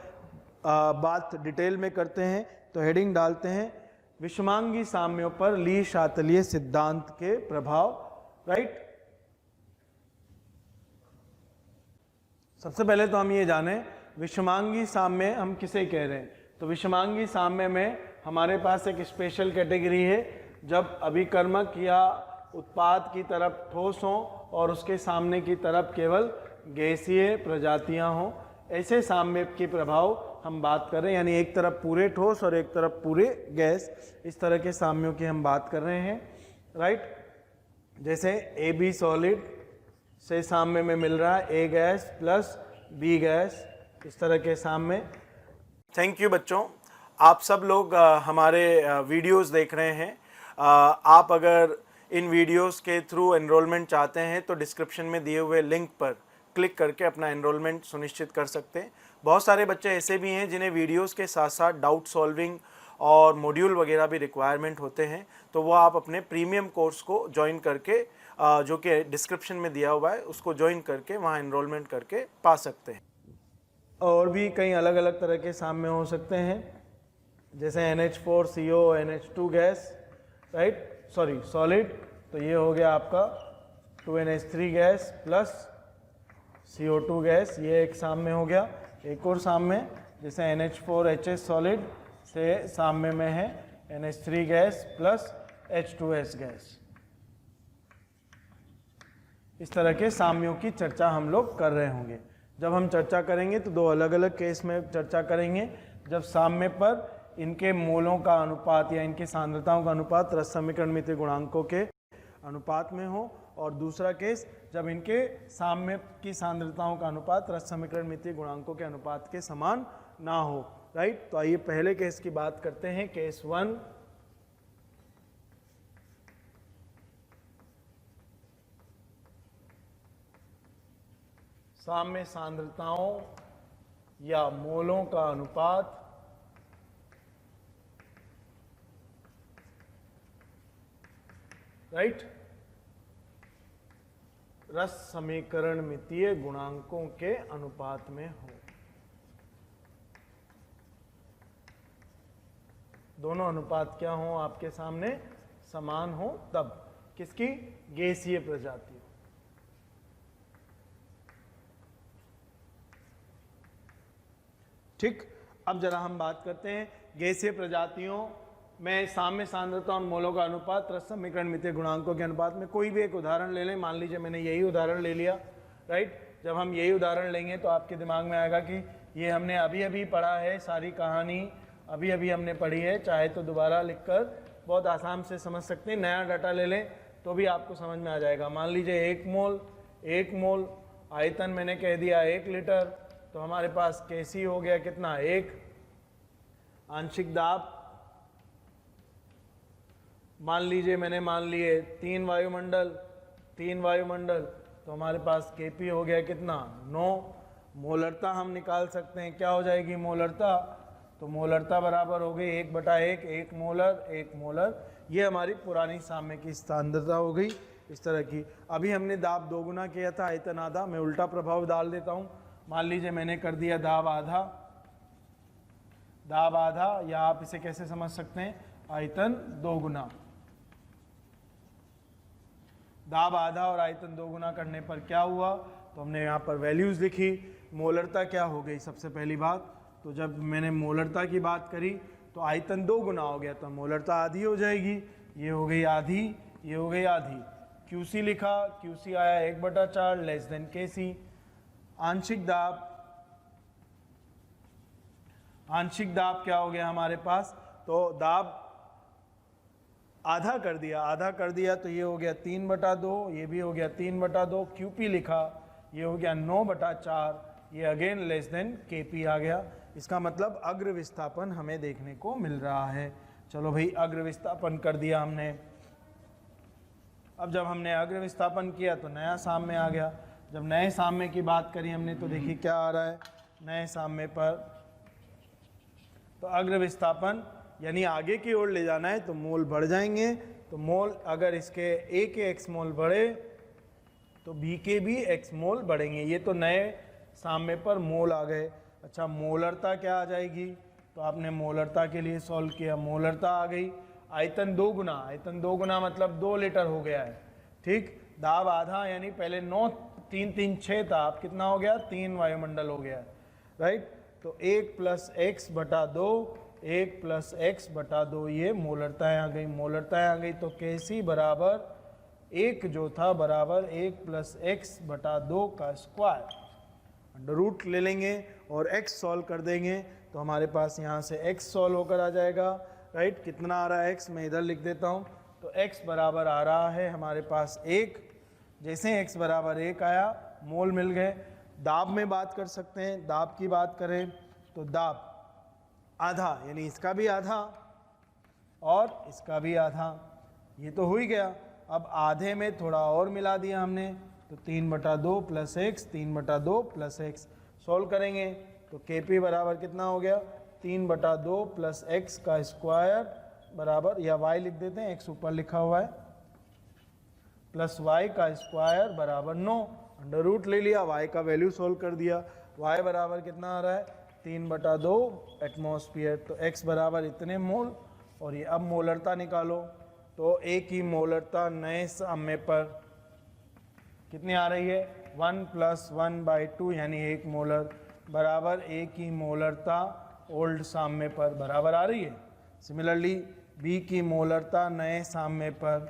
बात डिटेल में करते हैं। तो हेडिंग डालते हैं विषमांगी साम्यों पर ली-शातलीय सिद्धांत के प्रभाव, राइट। सबसे पहले तो हम ये जाने विषमांगी साम्य हम किसे कह रहे हैं। तो विषमांगी साम्य में हमारे पास एक स्पेशल कैटेगरी है जब अभिकर्मक या उत्पाद की तरफ ठोस हो और उसके सामने की तरफ केवल गैसीय प्रजातियां हों। ऐसे साम्य के प्रभाव हम बात कर रहे हैं, यानी एक तरफ पूरे ठोस और एक तरफ पूरे गैस, इस तरह के साम्यों की हम बात कर रहे हैं, राइट। जैसे ए बी सॉलिड से साम्य में मिल रहा है ए गैस प्लस बी गैस, इस तरह के साम्य। थैंक यू बच्चों, आप सब लोग हमारे वीडियोस देख रहे हैं। आप अगर इन वीडियोस के थ्रू एनरोलमेंट चाहते हैं तो डिस्क्रिप्शन में दिए हुए लिंक पर क्लिक करके अपना एनरोलमेंट सुनिश्चित कर सकते हैं। बहुत सारे बच्चे ऐसे भी हैं जिन्हें वीडियोस के साथ साथ डाउट सॉल्विंग और मॉड्यूल वगैरह भी रिक्वायरमेंट होते हैं, तो वो आप अपने प्रीमियम कोर्स को ज्वाइन करके जो कि डिस्क्रिप्शन में दिया हुआ है उसको ज्वाइन करके वहाँ एनरोलमेंट करके पा सकते हैं। और भी कई अलग अलग तरह के साम्य हो सकते हैं, जैसे NH4CO NH2 gas, right, sorry solid, तो ये हो गया आपका 2NH3 gas plus CO2 gas, ये एक साम्य हो गया। एक और साम्य जैसे NH4HS सॉलिड से साम्य में है NH3 gas plus H2S gas. इस तरह के साम्यों की चर्चा हम लोग कर रहे होंगे। जब हम चर्चा करेंगे तो दो अलग अलग केस में चर्चा करेंगे, जब साम्य पर इनके मोलों का अनुपात या इनकी सांद्रताओं का अनुपात रस समीकरण मितीय गुणांकों के अनुपात में हो, और दूसरा केस जब इनके साम्य की सांद्रताओं का अनुपात रस समीकरण मितीय गुणांकों के अनुपात के समान ना हो, राइट। तो आइए पहले केस की बात करते हैं, केस 1। साम्य सांद्रताओं या मोलों का अनुपात राइट रस समीकरण मितीय गुणांकों के अनुपात में हो। दोनों अनुपात क्या हो आपके सामने, समान हो, तब किसकी, गैसीय प्रजाति। ठीक, अब जरा हम बात करते हैं गैसीय प्रजातियों में साम्य सांद्रता और मोलों का अनुपात रस समीकरण मितीय गुणांकों के अनुपात में। कोई भी एक उदाहरण ले लें, मान लीजिए मैंने यही उदाहरण ले लिया, राइट। जब हम यही उदाहरण लेंगे तो आपके दिमाग में आएगा कि ये हमने अभी अभी पढ़ा है, सारी कहानी अभी अभी हमने पढ़ी है, चाहे तो दोबारा लिखकर बहुत आसान से समझ सकते हैं। नया डाटा ले लें तो भी आपको समझ में आ जाएगा। मान लीजिए 1 मोल आयतन मैंने कह दिया 1 लीटर, तो हमारे पास Kc हो गया कितना, 1। आंशिक दाब मान लीजिए मैंने मान लिए 3 वायुमंडल, तो हमारे पास Kp हो गया कितना, 9। मोलरता हम निकाल सकते हैं, क्या हो जाएगी मोलरता, तो मोलरता बराबर हो गई 1/1, 1 मोलर। ये हमारी पुरानी साम्य की सांद्रता हो गई इस तरह की। अभी हमने दाब 2 गुना किया था, आयतन आधा। मैं उल्टा प्रभाव डाल देता हूँ, मान लीजिए मैंने कर दिया दाब आधा, या आप इसे कैसे समझ सकते हैं, आयतन 2 गुना। दाब आधा और आयतन 2 गुना करने पर क्या हुआ, तो हमने यहाँ पर वैल्यूज लिखी। मोलरता क्या हो गई, सबसे पहली बात तो जब मैंने मोलरता की बात करी तो आयतन 2 गुना हो गया, तो मोलरता आधी हो जाएगी, ये हो गई आधी, ये हो गई आधी। QC लिखा, QC आया 1/4 लेस देन Kc। आंशिक दाब क्या हो गया हमारे पास, तो दाब आधा कर दिया तो ये हो गया 3/2, ये भी हो गया 3/2। QP लिखा, ये हो गया 9/4, ये अगेन लेस देन Kp आ गया। इसका मतलब अग्र विस्थापन हमें देखने को मिल रहा है। चलो भाई, अग्र विस्थापन कर दिया हमने। अब जब हमने अग्र विस्थापन किया तो नया साम्य आ गया। जब नए साम्य की बात करी हमने तो देखिए क्या आ रहा है नए साम्य पर, तो अग्र विस्थापन यानी आगे की ओर ले जाना है तो मोल बढ़ जाएंगे। तो मोल अगर इसके A के x मोल बढ़े तो B के भी x मोल बढ़ेंगे। ये तो नए साम्य पर मोल आ गए। अच्छा, मोलरता क्या आ जाएगी, तो आपने मोलरता के लिए सॉल्व किया, मोलरता आ गई आयतन 2 गुना। आयतन 2 गुना मतलब 2 लीटर हो गया है, ठीक। दाब आधा यानी पहले 9 3 3 6 था, अब कितना हो गया, 3 वायुमंडल हो गया, राइट। तो 1 + x/2, 1 + x/2, ये मोलरताएं आ गई। मोलरताएं आ गई तो Kc बराबर 1 जो था बराबर 1 + x/2 का स्क्वायर। अंडर रूट ले लेंगे और x सॉल्व कर देंगे तो हमारे पास यहाँ से x सॉल्व होकर आ जाएगा, राइट। कितना आ रहा है x, मैं इधर लिख देता हूँ। तो x बराबर आ रहा है हमारे पास 1। जैसे x बराबर 1 आया, मोल मिल गए। दाब में बात कर सकते हैं। दाब की बात करें तो दाब आधा यानी इसका भी आधा और इसका भी आधा, ये तो हो ही गया। अब आधे में थोड़ा और मिला दिया हमने, तो 3/2 plus x, 3/2 plus x. Solve करेंगे तो Kp बराबर कितना हो गया, 3/2 प्लस एक्स का स्क्वायर बराबर, या y लिख देते हैं, x ऊपर लिखा हुआ है, प्लस y का स्क्वायर बराबर 9। अंडर रूट ले लिया, y का वैल्यू सोल्व कर दिया, y बराबर कितना आ रहा है, 3/2 एटमॉस्फेयर। तो x बराबर इतने मोल, और ये अब मोलरता निकालो, तो A की मोलरता नए साम्य पर कितनी आ रही है, 1 + 1/2 यानी 1 मोलर बराबर A की मोलरता ओल्ड साम्य पर बराबर आ रही है। सिमिलरली B की मोलरता नए साम्य पर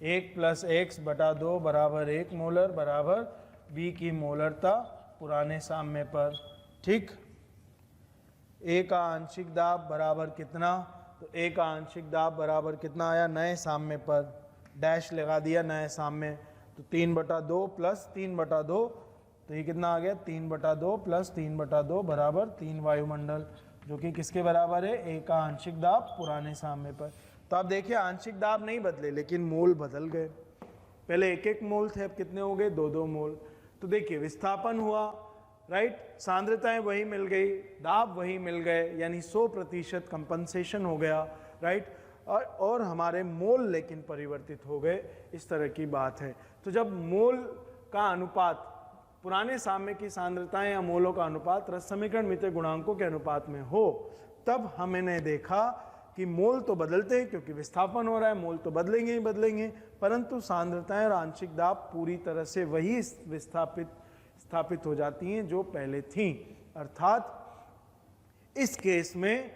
1 + x/2 बराबर 1 मोलर बराबर B की मोलरता पुराने साम्य पर। ठीक, A का आंशिक दाब बराबर कितना, तो A का आंशिक दाब बराबर कितना आया, नए साम्य पर, डैश लगा दिया नए साम्य, तो 3/2 प्लस 3/2, तो ये कितना आ गया, 3/2 प्लस 3/2 बराबर 3 वायुमंडल, जो कि किसके बराबर है, A का आंशिक दाब पुराने साम्य पर। तो आप देखिए आंशिक दाब नहीं बदले, लेकिन मोल बदल गए। पहले 1-1 मोल थे, अब कितने हो गए, 2-2 मोल। तो देखिए विस्थापन हुआ, राइट, सांद्रताएं वही मिल गई, दाब वही मिल गए, यानी 100% कंपनसेशन हो गया, राइट, और हमारे मोल लेकिन परिवर्तित हो गए। इस तरह की बात है। तो जब मोल का अनुपात, पुराने साम्य की सांद्रताएं या मोलों का अनुपात रस समीकरण मितीय गुणांकों के अनुपात में हो, तब हमने देखा कि मोल तो बदलते हैं क्योंकि विस्थापन हो रहा है, मोल तो बदलेंगे ही बदलेंगे, परंतु सांद्रताएं और आंशिक दाब पूरी तरह से वही स्थापित हो जाती हैं जो पहले थीं। अर्थात इस केस में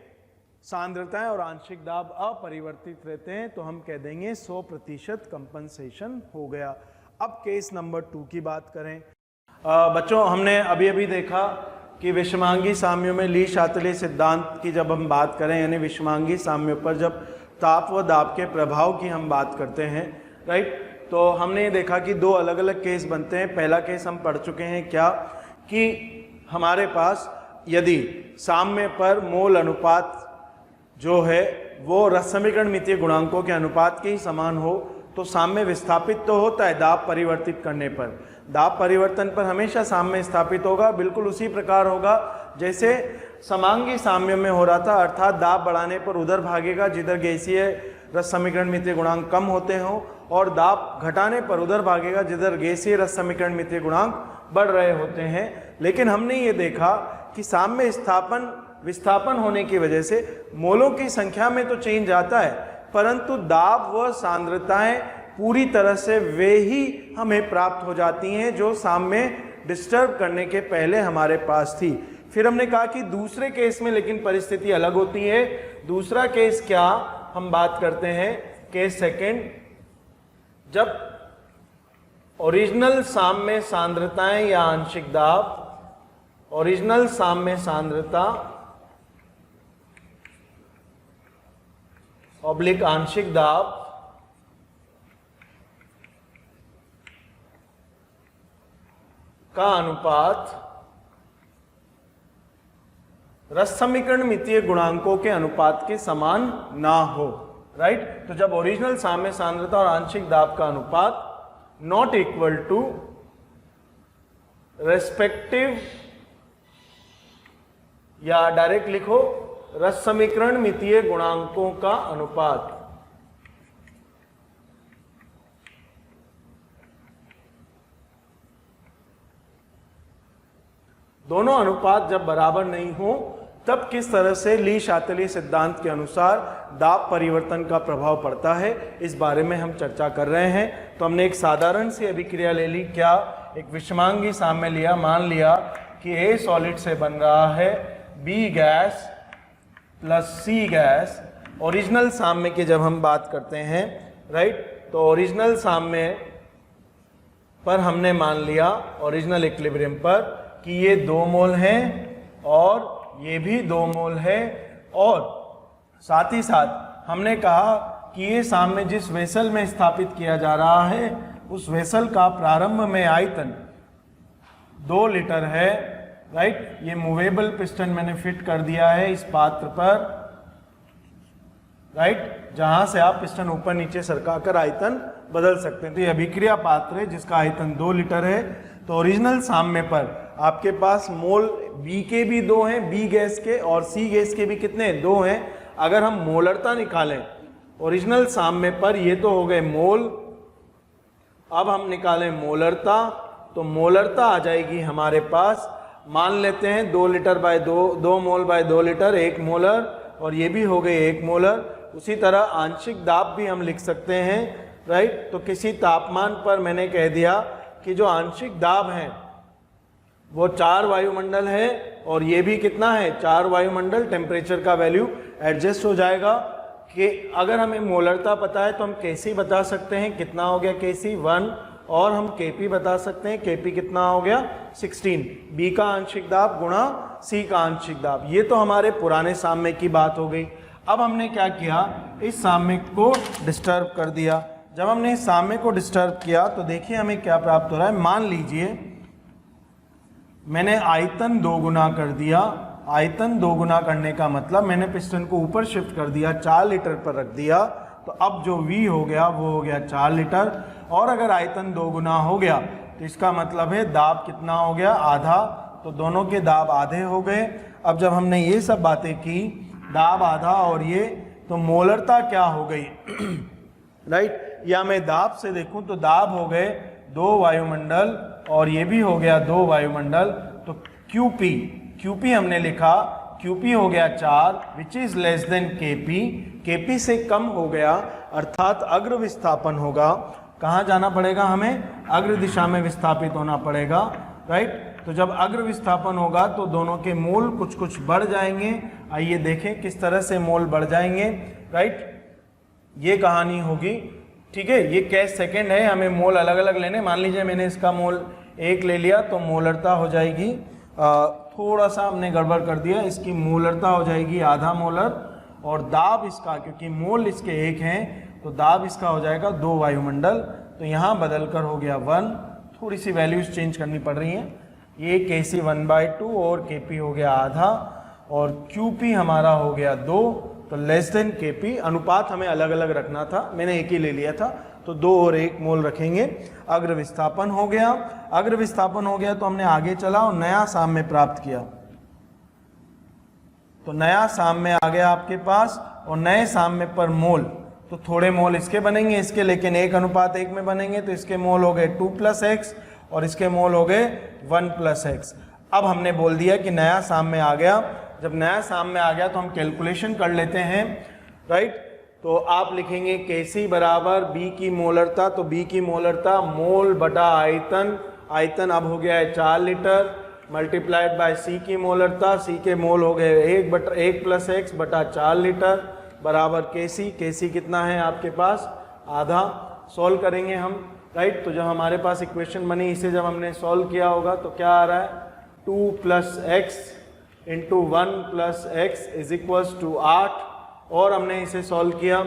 सांद्रताएं और आंशिक दाब अपरिवर्तित रहते हैं, तो हम कह देंगे 100% कंपनसेशन हो गया। अब केस नंबर 2 की बात करें। बच्चों, हमने अभी अभी देखा कि विषमांगी साम्यों में ली शातली सिद्धांत की जब हम बात करें, यानी विषमांगी साम्यों पर जब ताप व दाब के प्रभाव की हम बात करते हैं, राइट, तो हमने ये देखा कि 2 अलग अलग केस बनते हैं। पहला केस हम पढ़ चुके हैं क्या, कि हमारे पास यदि साम्य पर मोल अनुपात जो है वो रस समीकरण मितीय गुणांकों के अनुपात के ही समान हो, तो साम्य विस्थापित तो होता है दाब परिवर्तित करने पर, दाब परिवर्तन पर हमेशा साम्य स्थापित होगा। बिल्कुल उसी प्रकार होगा जैसे समांगी साम्य में हो रहा था, अर्थात दाब बढ़ाने पर उधर भागेगा जिधर गैसीय रस समीकरण मितीय गुणांक कम होते हों, और दाब घटाने पर उधर भागेगा जिधर गैसीय रस समीकरण मितीय गुणांक बढ़ रहे होते हैं। लेकिन हमने ये देखा कि साम्य विस्थापन होने की वजह से मोलों की संख्या में तो चेंज आता है, परंतु दाब व सांद्रताएं पूरी तरह से वे ही हमें प्राप्त हो जाती हैं जो साम्य डिस्टर्ब करने के पहले हमारे पास थी। फिर हमने कहा कि दूसरे केस में लेकिन परिस्थिति अलग होती है। दूसरा केस क्या हम बात करते हैं, केस सेकंड, जब ओरिजिनल साम्य सांद्रताएं या आंशिक दाब, ओरिजिनल साम्य सांद्रता ऑब्लिक आंशिक दाब का अनुपात रस समीकरण मितीय गुणांकों के अनुपात के समान ना हो, राइट। तो जब ओरिजिनल साम्य सांद्रता और आंशिक दाब का अनुपात नॉट इक्वल टू रेस्पेक्टिव, या डायरेक्ट लिखो रस समीकरण मितीय गुणांकों का अनुपात, दोनों अनुपात जब बराबर नहीं हो, तब किस तरह से ली शातली सिद्धांत के अनुसार दाब परिवर्तन का प्रभाव पड़ता है, इस बारे में हम चर्चा कर रहे हैं। तो हमने एक साधारण सी अभिक्रिया ले ली, क्या, एक विषमांगी साम्य लिया, मान लिया कि A सॉलिड से बन रहा है B gas plus C gas. Original साम्य की जब हम बात करते हैं, राइट, तो ओरिजिनल साम्य पर हमने मान लिया, ओरिजिनल इक्विलिब्रियम पर, कि ये 2 मोल हैं और ये भी 2 मोल है, और साथ ही साथ हमने कहा कि ये साम्य जिस वेसल में स्थापित किया जा रहा है उस वेसल का प्रारंभ में आयतन 2 लीटर है, राइट। ये मूवेबल पिस्टन मैंने फिट कर दिया है इस पात्र पर, राइट, जहां से आप पिस्टन ऊपर नीचे सरकाकर आयतन बदल सकते हैं। तो ये अभिक्रिया पात्र है जिसका आयतन 2 लीटर है। तो ओरिजिनल साम्य पर आपके पास मोल बी के भी 2 हैं, बी गैस के, और सी गैस के भी कितने 2 हैं। अगर हम मोलरता निकालें ओरिजिनल साम्य पर, ये तो हो गए मोल, अब हम निकालें मोलरता, तो मोलरता आ जाएगी हमारे पास, मान लेते हैं 2 लीटर बाय 2 मोल बाय 2 लीटर 1 मोलर, और ये भी हो गए 1 मोलर। उसी तरह आंशिक दाब भी हम लिख सकते हैं, राइट। तो किसी तापमान पर मैंने कह दिया कि जो आंशिक दाब है वो 4 वायुमंडल है, और ये भी कितना है 4 वायुमंडल, टेम्परेचर का वैल्यू एडजस्ट हो जाएगा। कि अगर हमें मोलरता पता है तो हम केसी बता सकते हैं, कितना हो गया केसी 1, और हम केपी बता सकते हैं, केपी कितना हो गया 16, बी का आंशिक दाब गुणा सी का आंशिक दाब। ये तो हमारे पुराने साम्य की बात हो गई। अब हमने क्या किया, इस साम्य को डिस्टर्ब कर दिया। जब हमने इस साम्य को डिस्टर्ब किया तो देखिए हमें क्या प्राप्त हो रहा है। मान लीजिए मैंने आयतन 2 गुना कर दिया। आयतन 2 गुना करने का मतलब मैंने पिस्टन को ऊपर शिफ्ट कर दिया, 4 लीटर पर रख दिया, तो अब जो V हो गया वो हो गया 4 लीटर। और अगर आयतन 2 गुना हो गया तो इसका मतलब है दाब कितना हो गया, आधा। तो दोनों के दाब आधे हो गए। अब जब हमने ये सब बातें की, दाब आधा और ये, तो मोलरता क्या हो गई राइट। या मैं दाब से देखूं तो दाब हो गए 2 वायुमंडल, और ये भी हो गया 2 वायुमंडल। तो QP हमने लिखा, QP हो गया 4, which is less then KP। KP से कम हो गया, अर्थात अग्र विस्थापन होगा। कहाँ जाना पड़ेगा हमें, अग्र दिशा में विस्थापित होना पड़ेगा, राइट। तो जब अग्र विस्थापन होगा तो दोनों के मोल कुछ कुछ बढ़ जाएंगे। आइए देखें किस तरह से मोल बढ़ जाएंगे, राइट। ये कहानी होगी, ठीक है। ये कैश सेकंड है, हमें मोल अलग अलग लेने। मान लीजिए मैंने इसका मोल 1 ले लिया तो मोलरता हो जाएगी, थोड़ा सा हमने गड़बड़ कर दिया, इसकी मोलरता हो जाएगी आधा मोलर, और दाब इसका, क्योंकि मोल इसके 1 हैं तो दाब इसका हो जाएगा 2 वायुमंडल। तो यहाँ बदल कर हो गया 1, थोड़ी सी वैल्यूज चेंज करनी पड़ रही हैं। ये KC 1/2 और KP हो गया आधा, और QP हमारा हो गया 2, तो लेस देन KP। अनुपात हमें अलग अलग रखना था, मैंने एक ही ले लिया था, तो 2 और 1 मोल रखेंगे। अग्र विस्थापन हो गया। अग्र विस्थापन हो गया तो हमने आगे चला और नया साम्य प्राप्त किया। तो नया साम्य आ गया आपके पास, और नए साम्य पर मोल, तो थोड़े मोल इसके बनेंगे इसके, लेकिन 1:1 में बनेंगे। तो इसके मोल हो गए 2 + x, और इसके मोल हो गए 1 + x। अब हमने बोल दिया कि नया साम्य आ गया। जब नया साम्य आ गया तो हम कैलकुलेशन कर लेते हैं, राइट। तो आप लिखेंगे KC बराबर B की मोलरता, तो B की मोलरता मोल बटा आयतन, आयतन अब हो गया है 4 लीटर, मल्टीप्लाइड बाय C की मोलरता, C के मोल हो गए 1 + x बटा 4 लीटर बराबर KC। KC कितना है आपके पास, आधा। सॉल्व करेंगे हम, राइट। तो जब हमारे पास इक्वेशन बनी, इसे जब हमने सॉल्व किया होगा तो क्या आ रहा है, 2 + x into 1 + x is equals to 8, और हमने इसे सॉल्व किया,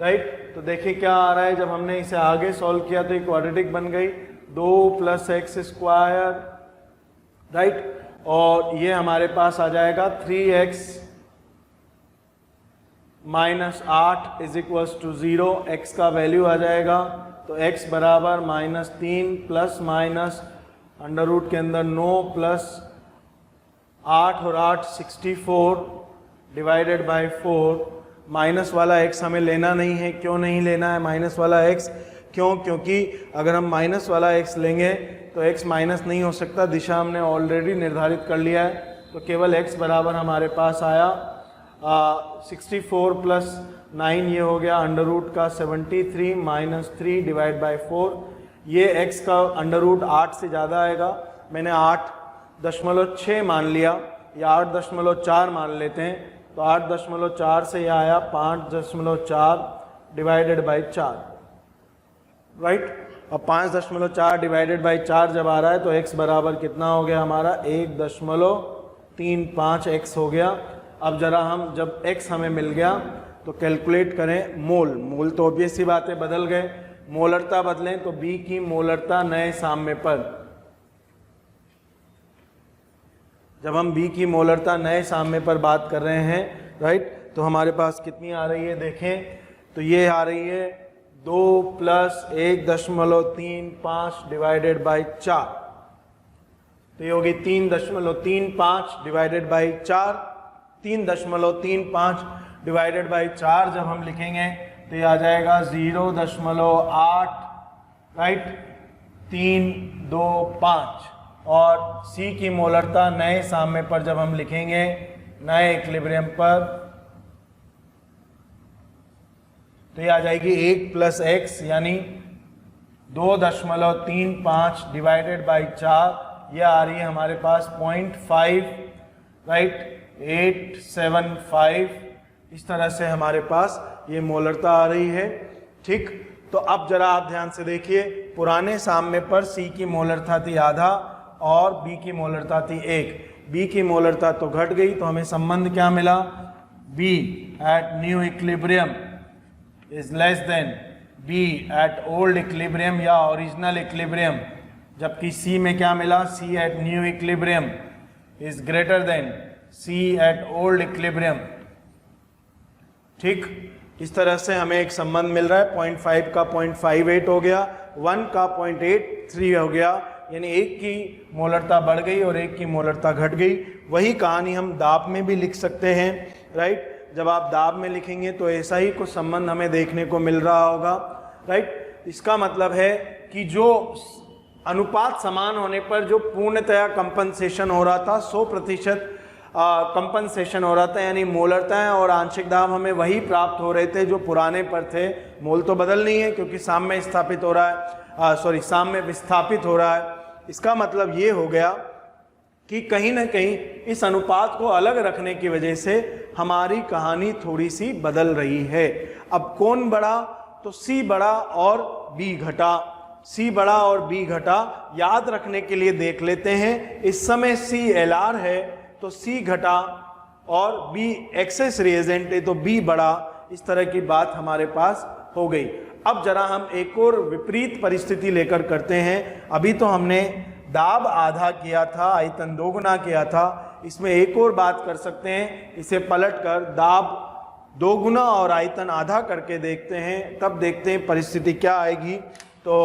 राइट। तो देखिए क्या आ रहा है, जब हमने इसे आगे सॉल्व किया तो एक क्वाड्रेटिक बन गई, 2 + x², राइट। और ये हमारे पास आ जाएगा 3x - 8 is equals to 0, x का वैल्यू आ जाएगा। तो x बराबर -3 प्लस माइनस अंडर रूट के अंदर 9 प्लस 8 और 8 64 डिवाइडेड बाय 4। माइनस वाला x हमें लेना नहीं है। क्यों नहीं लेना है माइनस वाला x? क्योंकि अगर हम माइनस वाला x लेंगे तो x माइनस नहीं हो सकता, दिशा हमने ऑलरेडी निर्धारित कर लिया है। तो केवल x बराबर हमारे पास आया 64 + 9, ये हो गया अंडर रूट का 73 - 3 डिवाइड बाय 4। ये x का अंडर रूट 8 से ज़्यादा आएगा, मैंने 8.6 मान लिया, या 8.4 मान लेते हैं। तो 8.4 से यह आया 5.4 डिवाइडेड बाई 4, राइट। अब 5.4 डिवाइडेड बाई 4 जब आ रहा है तो x बराबर कितना हो गया हमारा, 1.35x हो गया। अब जरा हम, जब x हमें मिल गया तो कैलकुलेट करें मोल। मोल तो ऑब्वियस सी बात है बदल गए, मोलरता बदलें तो B की मोलरता नए साम्य पर, जब हम B की मोलरता नए साम्य पर बात कर रहे हैं, राइट, तो हमारे पास कितनी आ रही है देखें, तो ये आ रही है 2 + 1.35 डिवाइडेड बाई 4, तो ये होगी 3.35 डिवाइडेड बाई 4। 3.35 डिवाइडेड बाई 4 जब हम लिखेंगे तो ये आ जाएगा 0.8, राइट, 325। और C की मोलरता नए साम्य पर जब हम लिखेंगे, नए इक्विलिब्रियम पर, तो ये आ जाएगी 1 + x यानी 2.35 डिवाइडेड बाई 4, ये आ रही है हमारे पास 0.5, राइट, 875। इस तरह से हमारे पास ये मोलरता आ रही है। ठीक, तो अब जरा आप ध्यान से देखिए, पुराने साम्य पर C की मोलरता थी आधा और B की मोलरता थी 1। B की मोलरता तो घट गई, तो हमें संबंध क्या मिला, B at new equilibrium is less than B at old equilibrium या ओरिजिनल इक्विलिब्रियम, जबकि C में क्या मिला, C at new equilibrium is greater than C at old equilibrium. ठीक, इस तरह से हमें एक संबंध मिल रहा है। 0.5 का 0.58 हो गया, 1 का 0.83 हो गया, यानी एक की मोलरता बढ़ गई और एक की मोलरता घट गई। वही कहानी हम दाब में भी लिख सकते हैं, राइट। जब आप दाब में लिखेंगे तो ऐसा ही कुछ संबंध हमें देखने को मिल रहा होगा, राइट। इसका मतलब है कि जो अनुपात समान होने पर जो पूर्णतया कंपनसेशन हो रहा था, 100% कंपनसेशन हो रहा था, यानी मोलरताएं और आंशिक दाब हमें वही प्राप्त हो रहे थे जो पुराने पर थे। मोल तो बदल नहीं है क्योंकि साम्य स्थापित हो रहा है, साम्य विस्थापित हो रहा है। इसका मतलब ये हो गया कि कहीं ना कहीं इस अनुपात को अलग रखने की वजह से हमारी कहानी थोड़ी सी बदल रही है। अब कौन बढ़ा, तो C बढ़ा और B घटा। C बढ़ा और B घटा, याद रखने के लिए देख लेते हैं। इस समय C LR है तो C घटा और B एक्सेस रिएजेंट है तो B बढ़ा। इस तरह की बात हमारे पास हो गई। अब जरा हम एक और विपरीत परिस्थिति लेकर करते हैं। अभी तो हमने दाब आधा किया था, आयतन दोगुना किया था। इसमें एक और बात कर सकते हैं, इसे पलटकर दाब दोगुना और आयतन आधा करके देखते हैं, तब देखते हैं परिस्थिति क्या आएगी। तो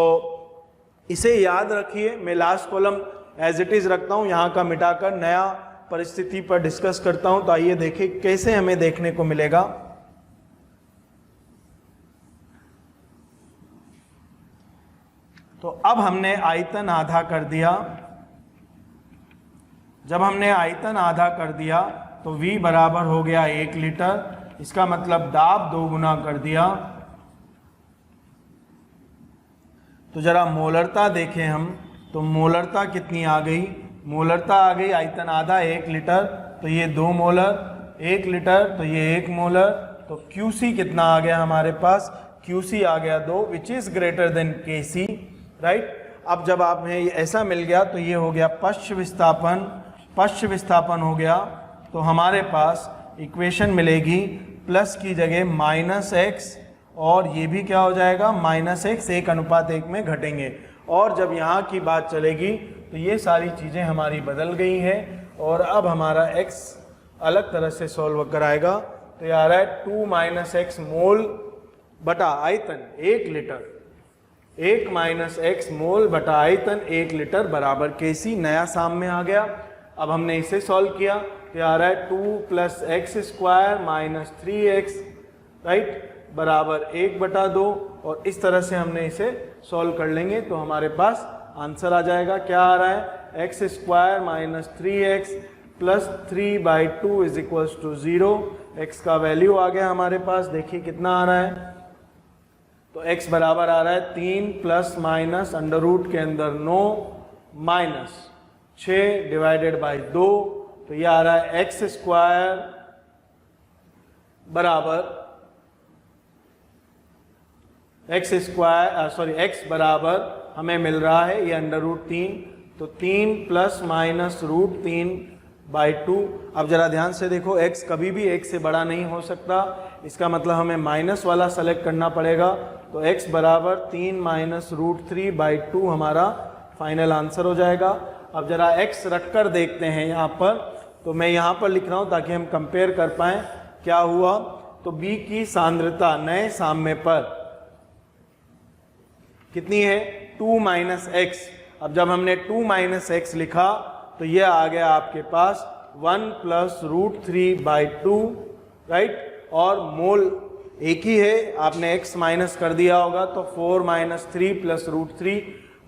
इसे याद रखिए, मैं last column as it is रखता हूँ, यहाँ का मिटाकर नया परिस्थिति पर डिस्कस करता हूँ। तो आइए देखें कैसे हमें देखने को मिलेगा। तो अब हमने आयतन आधा कर दिया। जब हमने आयतन आधा कर दिया तो V बराबर हो गया 1 लीटर। इसका मतलब दाब 2 गुना कर दिया। तो जरा मोलरता देखें हम, तो मोलरता कितनी आ गई, मोलरता आ गई आयतन आधा 1 लीटर, तो ये 2 मोलर, 1 लीटर तो ये 1 मोलर। तो QC कितना आ गया हमारे पास, QC आ गया 2, which is greater then KC, right. अब जब आप में ऐसा मिल गया तो ये हो गया पश्च विस्थापन, पश्च विस्थापन हो गया। तो हमारे पास इक्वेशन मिलेगी प्लस की जगह -x, और ये भी क्या हो जाएगा -x, 1:1 में घटेंगे। और जब यहाँ की बात चलेगी तो ये सारी चीज़ें हमारी बदल गई हैं और अब हमारा x अलग तरह से सॉल्व कर आएगा। तो ये आ रहा है 2 - x मोल बटा आयतन 1 लीटर, 1 - x मोल बटा आयतन 1 लीटर बराबर KC। नया साम्य आ गया। अब हमने इसे सॉल्व किया तो आ रहा है 2 + x² - 3x, राइट, बराबर 1/2। और इस तरह से हमने इसे सॉल्व कर लेंगे तो हमारे पास आंसर आ जाएगा। क्या आ रहा है, x² - 3x + 3/2 = 0। x का वैल्यू आ गया हमारे पास, देखिए कितना आ रहा है। तो x बराबर आ रहा है 3 ± अंडर रूट के अंदर 9 - 6 डिवाइडेड बाई 2। तो ये आ रहा है x² बराबर x बराबर हमें मिल रहा है ये अंडर रूट 3, तो 3 ± √3/2। अब जरा ध्यान से देखो, x कभी भी 1 से बड़ा नहीं हो सकता, इसका मतलब हमें माइनस वाला सेलेक्ट करना पड़ेगा। तो x बराबर 3 - √3/2 हमारा फाइनल आंसर हो जाएगा। अब जरा x रखकर देखते हैं यहाँ पर, तो मैं यहाँ पर लिख रहा हूँ ताकि हम कंपेयर कर पाएँ। क्या हुआ, तो B की सांद्रता नए साम्य पर कितनी है, 2 माइनस एक्स। अब जब हमने 2 माइनस एक्स लिखा तो ये आ गया आपके पास 1 प्लस रूट 3 बाई 2, राइट, और मोल एक ही है, आपने x माइनस कर दिया होगा तो 4 minus 3 plus root 3,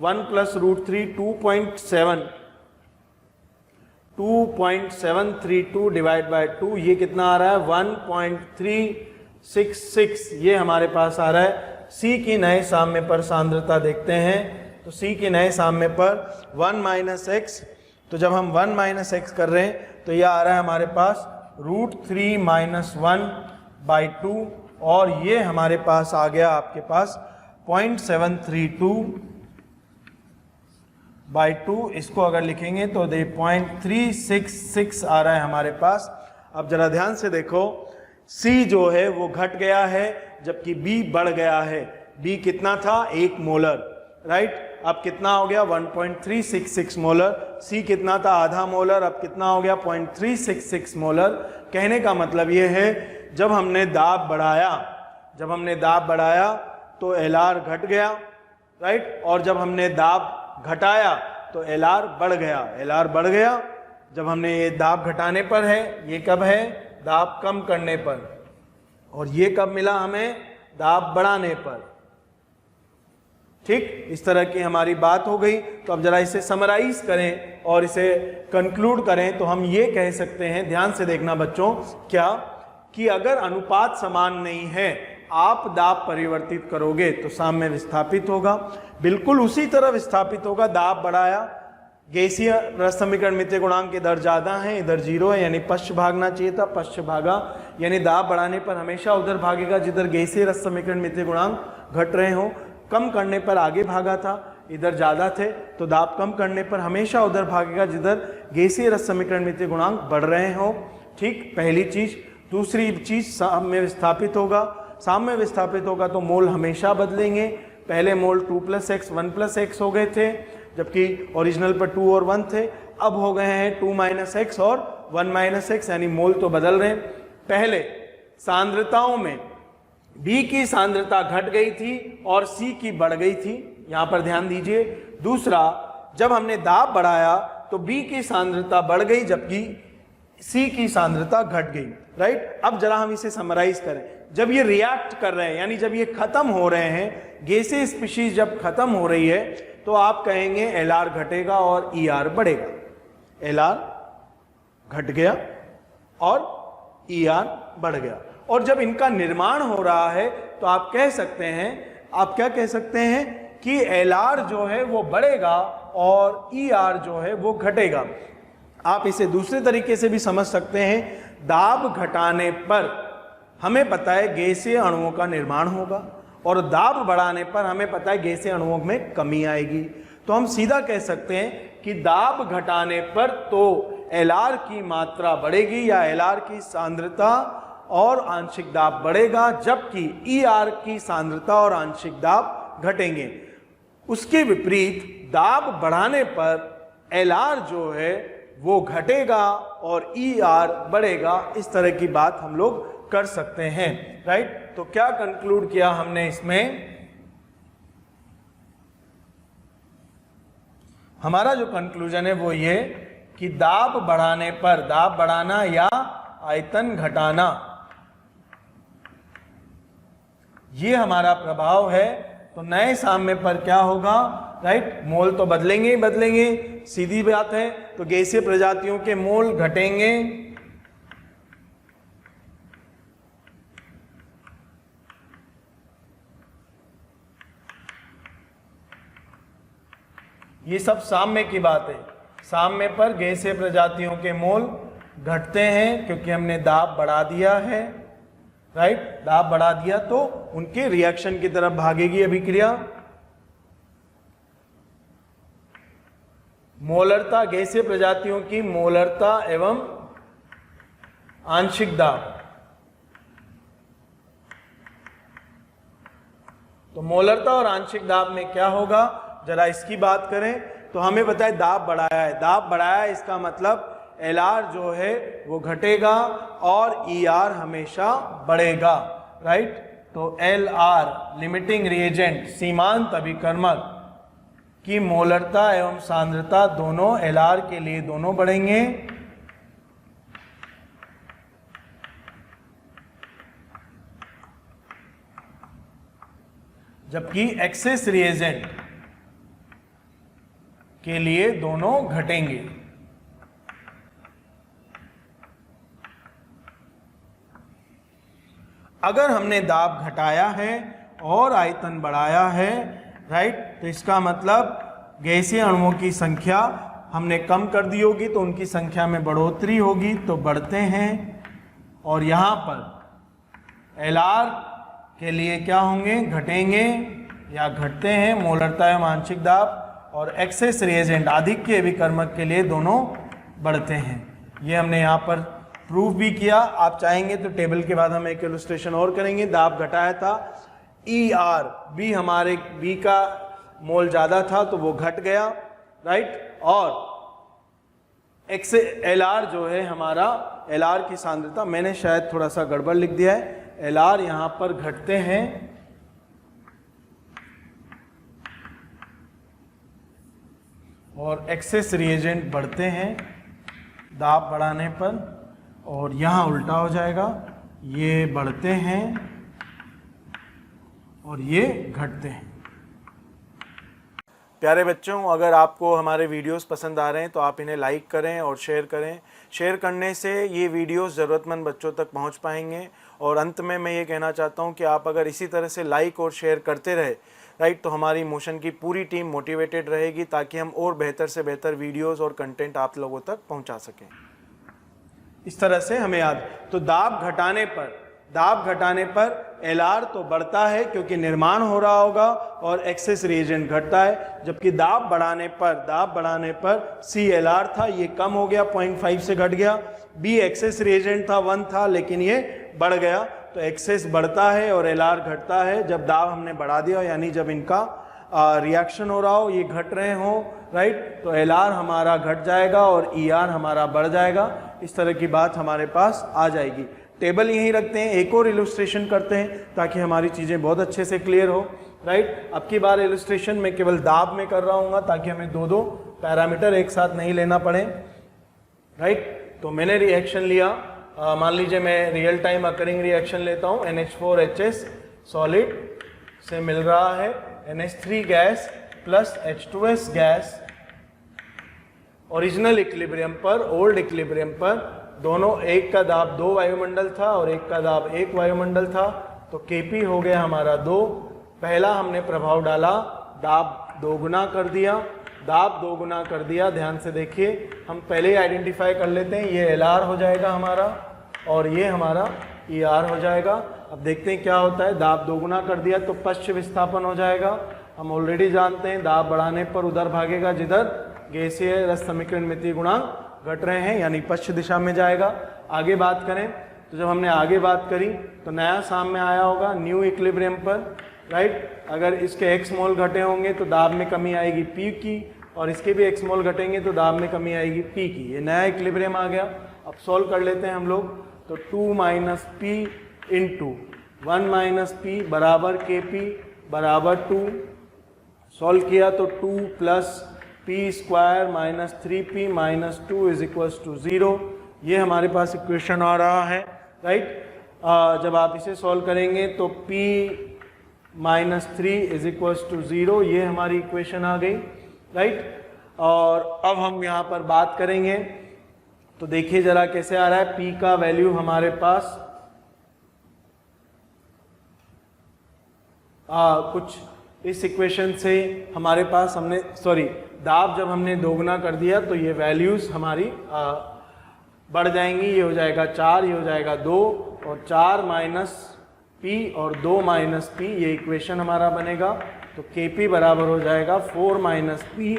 1 plus root 3 2.732 divide by 2, ये कितना आ रहा है 1.366, ये हमारे पास आ रहा है। C की नए साम्य पर सांद्रता देखते हैं, तो C की नए साम्य पर 1 माइनस एक्स, तो जब हम 1 माइनस एक्स कर रहे हैं तो यह आ रहा है हमारे पास रूट 3 माइनस 1 बाई 2, और ये हमारे पास आ गया आपके पास 0.732 बाई 2, इसको अगर लिखेंगे तो 0.366 आ रहा है हमारे पास। अब जरा ध्यान से देखो, C जो है वो घट गया है जबकि B बढ़ गया है। B कितना था, 1 मोलर, राइट, अब कितना हो गया 1.366 मोलर। C कितना था, आधा मोलर, अब कितना हो गया 0.366 मोलर। कहने का मतलब ये है जब हमने दाब बढ़ाया तो LR घट गया, राइट, और जब हमने दाब घटाया तो LR बढ़ गया। जब हमने ये दाब घटाने पर है, ये कब है, दाब कम करने पर, और ये कब मिला हमें, दाब बढ़ाने पर। ठीक, इस तरह की हमारी बात हो गई। तो अब जरा इसे समराइज करें और इसे कंक्लूड करें तो हम ये कह सकते हैं, ध्यान से देखना बच्चों, क्या कि अगर अनुपात समान नहीं है, आप दाब परिवर्तित करोगे तो साम्य विस्थापित होगा, बिल्कुल उसी तरह विस्थापित होगा। दाब बढ़ाया, गैसीय रस समीकरण मितीय गुणांक इधर ज्यादा है, इधर 0 है, यानी पश्च भागना चाहिए था, पश्च भागा, यानी दाब बढ़ाने पर हमेशा उधर भागेगा जिधर गैसीय रस समीकरण मितीय गुणांक घट रहे हो। कम करने पर आगे भागा था, इधर ज्यादा थे, तो दाब कम करने पर हमेशा उधर भागेगा जिधर गैसीय रस समीकरण मितीय गुणांक बढ़ रहे हो। ठीक, पहली चीज। दूसरी चीज, साम्य विस्थापित होगा तो मोल हमेशा बदलेंगे। पहले मोल 2 प्लस एक्स 1 प्लस एक्स हो गए थे, जबकि ओरिजिनल पर 2 और 1 थे, अब हो गए हैं 2 माइनस एक्स और 1 माइनस एक्स, यानी मोल तो बदल रहे हैं। पहले सांद्रताओं में B की सांद्रता घट गई थी और C की बढ़ गई थी, यहां पर ध्यान दीजिए। दूसरा, जब हमने दाब बढ़ाया तो B की सांद्रता बढ़ गई जबकि C की सांद्रता घट गई, राइट। अब जरा हम इसे समराइज करें, जब ये रिएक्ट कर रहे हैं, यानी जब ये खत्म हो रहे हैं, गैसीय स्पीशीज जब खत्म हो रही है, तो आप कहेंगे LR घटेगा और ER बढ़ेगा। LR घट गया और ER बढ़ गया। और जब इनका निर्माण हो रहा है तो आप कह सकते हैं, आप क्या कह सकते हैं कि LR जो है वो बढ़ेगा और ER जो है वो घटेगा। आप इसे दूसरे तरीके से भी समझ सकते हैं, दाब घटाने पर हमें पता है गैसीय अणुओं का निर्माण होगा और दाब बढ़ाने पर हमें पता है गैसीय अणुओं में कमी आएगी। तो हम सीधा कह सकते हैं कि दाब घटाने पर तो LR की मात्रा बढ़ेगी या LR की सांद्रता और आंशिक दाब बढ़ेगा, जबकि ER की सांद्रता और आंशिक दाब घटेंगे। उसके विपरीत दाब बढ़ाने पर LR जो है वो घटेगा और ER बढ़ेगा। इस तरह की बात हम लोग कर सकते हैं, राइट। तो क्या कंक्लूड किया हमने इसमें, हमारा जो कंक्लूजन है वो ये कि दाब बढ़ाने पर, दाब बढ़ाना या आयतन घटाना, ये हमारा प्रभाव है। तो नए साम्य पर क्या होगा, राइट, मोल तो बदलेंगे ही बदलेंगे, सीधी बात है। तो गैसीय प्रजातियों के मोल घटेंगे, ये सब साम्य की बात है। साम्य पर गैसीय प्रजातियों के मोल घटते हैं क्योंकि हमने दाब बढ़ा दिया है, राइट, दाब बढ़ा दिया तो उनके रिएक्शन की तरफ भागेगी अभिक्रिया। मोलरता, गैसीय प्रजातियों की मोलरता एवं आंशिक दाब, तो मोलरता और आंशिक दाब में क्या होगा, जरा इसकी बात करें तो हमें पता है दाब बढ़ाया है, दाब बढ़ाया है, इसका मतलब LR जो है वो घटेगा और ER हमेशा बढ़ेगा, राइट। तो LR लिमिटिंग रिएजेंट सीमांत अभिकर्मक की मोलरता एवं सांद्रता दोनों LR के लिए दोनों बढ़ेंगे, जबकि एक्सेस रिएजेंट के लिए दोनों घटेंगे। अगर हमने दाब घटाया है और आयतन बढ़ाया है, राइट, तो इसका मतलब गैसीय अणुओं की संख्या हमने कम कर दी होगी तो उनकी संख्या में बढ़ोतरी होगी, तो बढ़ते हैं। और यहाँ पर LR के लिए क्या होंगे, घटेंगे या घटते हैं मोलरता एवं आंशिक दाब, और एक्सेस रिएजेंट आधिक्य अभिकर्मक के लिए दोनों बढ़ते हैं। ये हमने यहाँ पर प्रूफ भी किया। आप चाहेंगे तो टेबल के बाद हम एक इलस्ट्रेशन और करेंगे। दाब घटाया था, ER B हमारे B का मोल ज़्यादा था तो वो घट गया, राइट, और LR जो है हमारा, LR की सांद्रता मैंने शायद थोड़ा सा गड़बड़ लिख दिया है, LR यहाँ पर घटते हैं और एक्सेस रिएजेंट बढ़ते हैं दाब बढ़ाने पर, और यहाँ उल्टा हो जाएगा, ये बढ़ते हैं और ये घटते हैं। प्यारे बच्चों, अगर आपको हमारे वीडियोस पसंद आ रहे हैं तो आप इन्हें लाइक करें और शेयर करें। शेयर करने से ये वीडियोस ज़रूरतमंद बच्चों तक पहुंच पाएंगे। और अंत में मैं ये कहना चाहता हूं कि आप अगर इसी तरह से लाइक और शेयर करते रहे, राइट, तो हमारी मोशन की पूरी टीम मोटिवेटेड रहेगी ताकि हम और बेहतर से बेहतर वीडियोस और कंटेंट आप लोगों तक पहुंचा सकें। इस तरह से हमें याद, तो दाब घटाने पर LR तो बढ़ता है क्योंकि निर्माण हो रहा होगा और एक्सेस रिएजेंट घटता है, जबकि दाब बढ़ाने पर CLR था, ये कम हो गया, 0.5 से घट गया। B एक्सेस रिएजेंट था, 1 था, लेकिन ये बढ़ गया, तो एक्सेस बढ़ता है और LR घटता है जब दाब हमने बढ़ा दिया, यानी जब इनका रिएक्शन हो रहा हो, ये घट रहे हो, राइट, तो LR हमारा घट जाएगा और ER हमारा बढ़ जाएगा। इस तरह की बात हमारे पास आ जाएगी। टेबल यहीं रखते हैं, एक और इलस्ट्रेशन करते हैं ताकि हमारी चीज़ें बहुत अच्छे से क्लियर हो, राइट। अब की बार इलस्ट्रेशन मैं केवल दाब में कर रहा हूँ ताकि हमें दो पैरामीटर एक साथ नहीं लेना पड़े, राइट। तो मैंने रिएक्शन लिया, मान लीजिए मैं रियल टाइम अकरिंग रिएक्शन लेता हूँ, NH4HS सॉलिड से मिल रहा है NH3 gas plus H2S gas, original equilibrium पर, ओल्ड इक्विलिब्रियम पर, दोनों, एक का दाब 2 वायुमंडल था और एक का दाब 1 वायुमंडल था, तो Kp हो गया हमारा 2। पहला हमने प्रभाव डाला, दाब 2 गुना कर दिया, ध्यान से देखिए, हम पहले ही आइडेंटिफाई कर लेते हैं, ये LR हो जाएगा हमारा और ये हमारा ER हो जाएगा। अब देखते हैं क्या होता है, दाब 2 गुना कर दिया तो पश्च विस्थापन हो जाएगा। हम ऑलरेडी जानते हैं दाब बढ़ाने पर उधर भागेगा जिधर गैसीय रस समीकरण मितीय गुणांक घट रहे हैं, यानी पश्च दिशा में जाएगा। आगे बात करें तो जब हमने आगे बात करी तो नया सामने आया होगा न्यू इक्विलिब्रियम पर, राइट। अगर इसके x मोल घटे होंगे तो दाब में कमी आएगी P की, और इसके भी x मोल घटेंगे तो दाब में कमी आएगी P की। ये नया इक्विलिब्रियम आ गया। अब सॉल्व कर लेते हैं हम लोग, तो 2 - P इंटू 1 - P बराबर Kp बराबर 2। सॉल्व किया तो 2 + P² - 3P - 2 = 0। ये हमारे पास इक्वेशन आ रहा है, राइट। जब आप इसे सॉल्व करेंगे तो P - 3 = 0, ये हमारी इक्वेशन आ गई, राइट। और अब हम यहाँ पर बात करेंगे तो देखिए जरा कैसे आ रहा है। P का वैल्यू हमारे पास कुछ इस इक्वेशन से हमारे पास हमने, दाब जब हमने 2 गुना कर दिया तो ये वैल्यूज हमारी बढ़ जाएंगी। ये हो जाएगा 4, ये हो जाएगा 2, और 4 - P और 2 - P, ये इक्वेशन हमारा बनेगा। तो Kp बराबर हो जाएगा 4 - P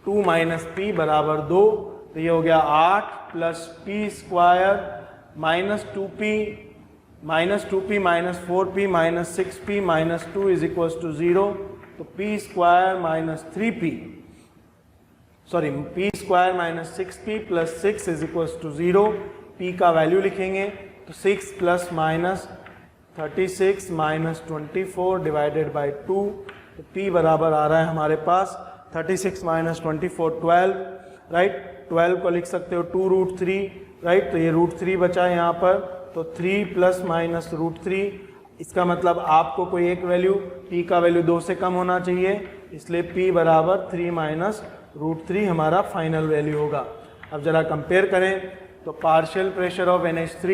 2 - P बराबर 2, तो ये हो गया 8 + P² - 2P - 4P - 6P - 2 = 0, तो P² - 3P sorry P square minus 6p plus 6 is equal to 0। p का वैल्यू लिखेंगे तो 6 plus minus 36 minus 24 divided by 2, तो p बराबर आ रहा है हमारे पास 36 माइनस 24 12, राइट। 12 को लिख सकते हो 2√3, राइट। तो ये √3 बचा है यहाँ पर, तो 3 प्लस माइनस √3, इसका मतलब आपको कोई एक वैल्यू, p का वैल्यू 2 से कम होना चाहिए, इसलिए p बराबर 3 माइनस √3 हमारा फाइनल वैल्यू होगा। अब जरा कंपेयर करें तो partial pressure of NH3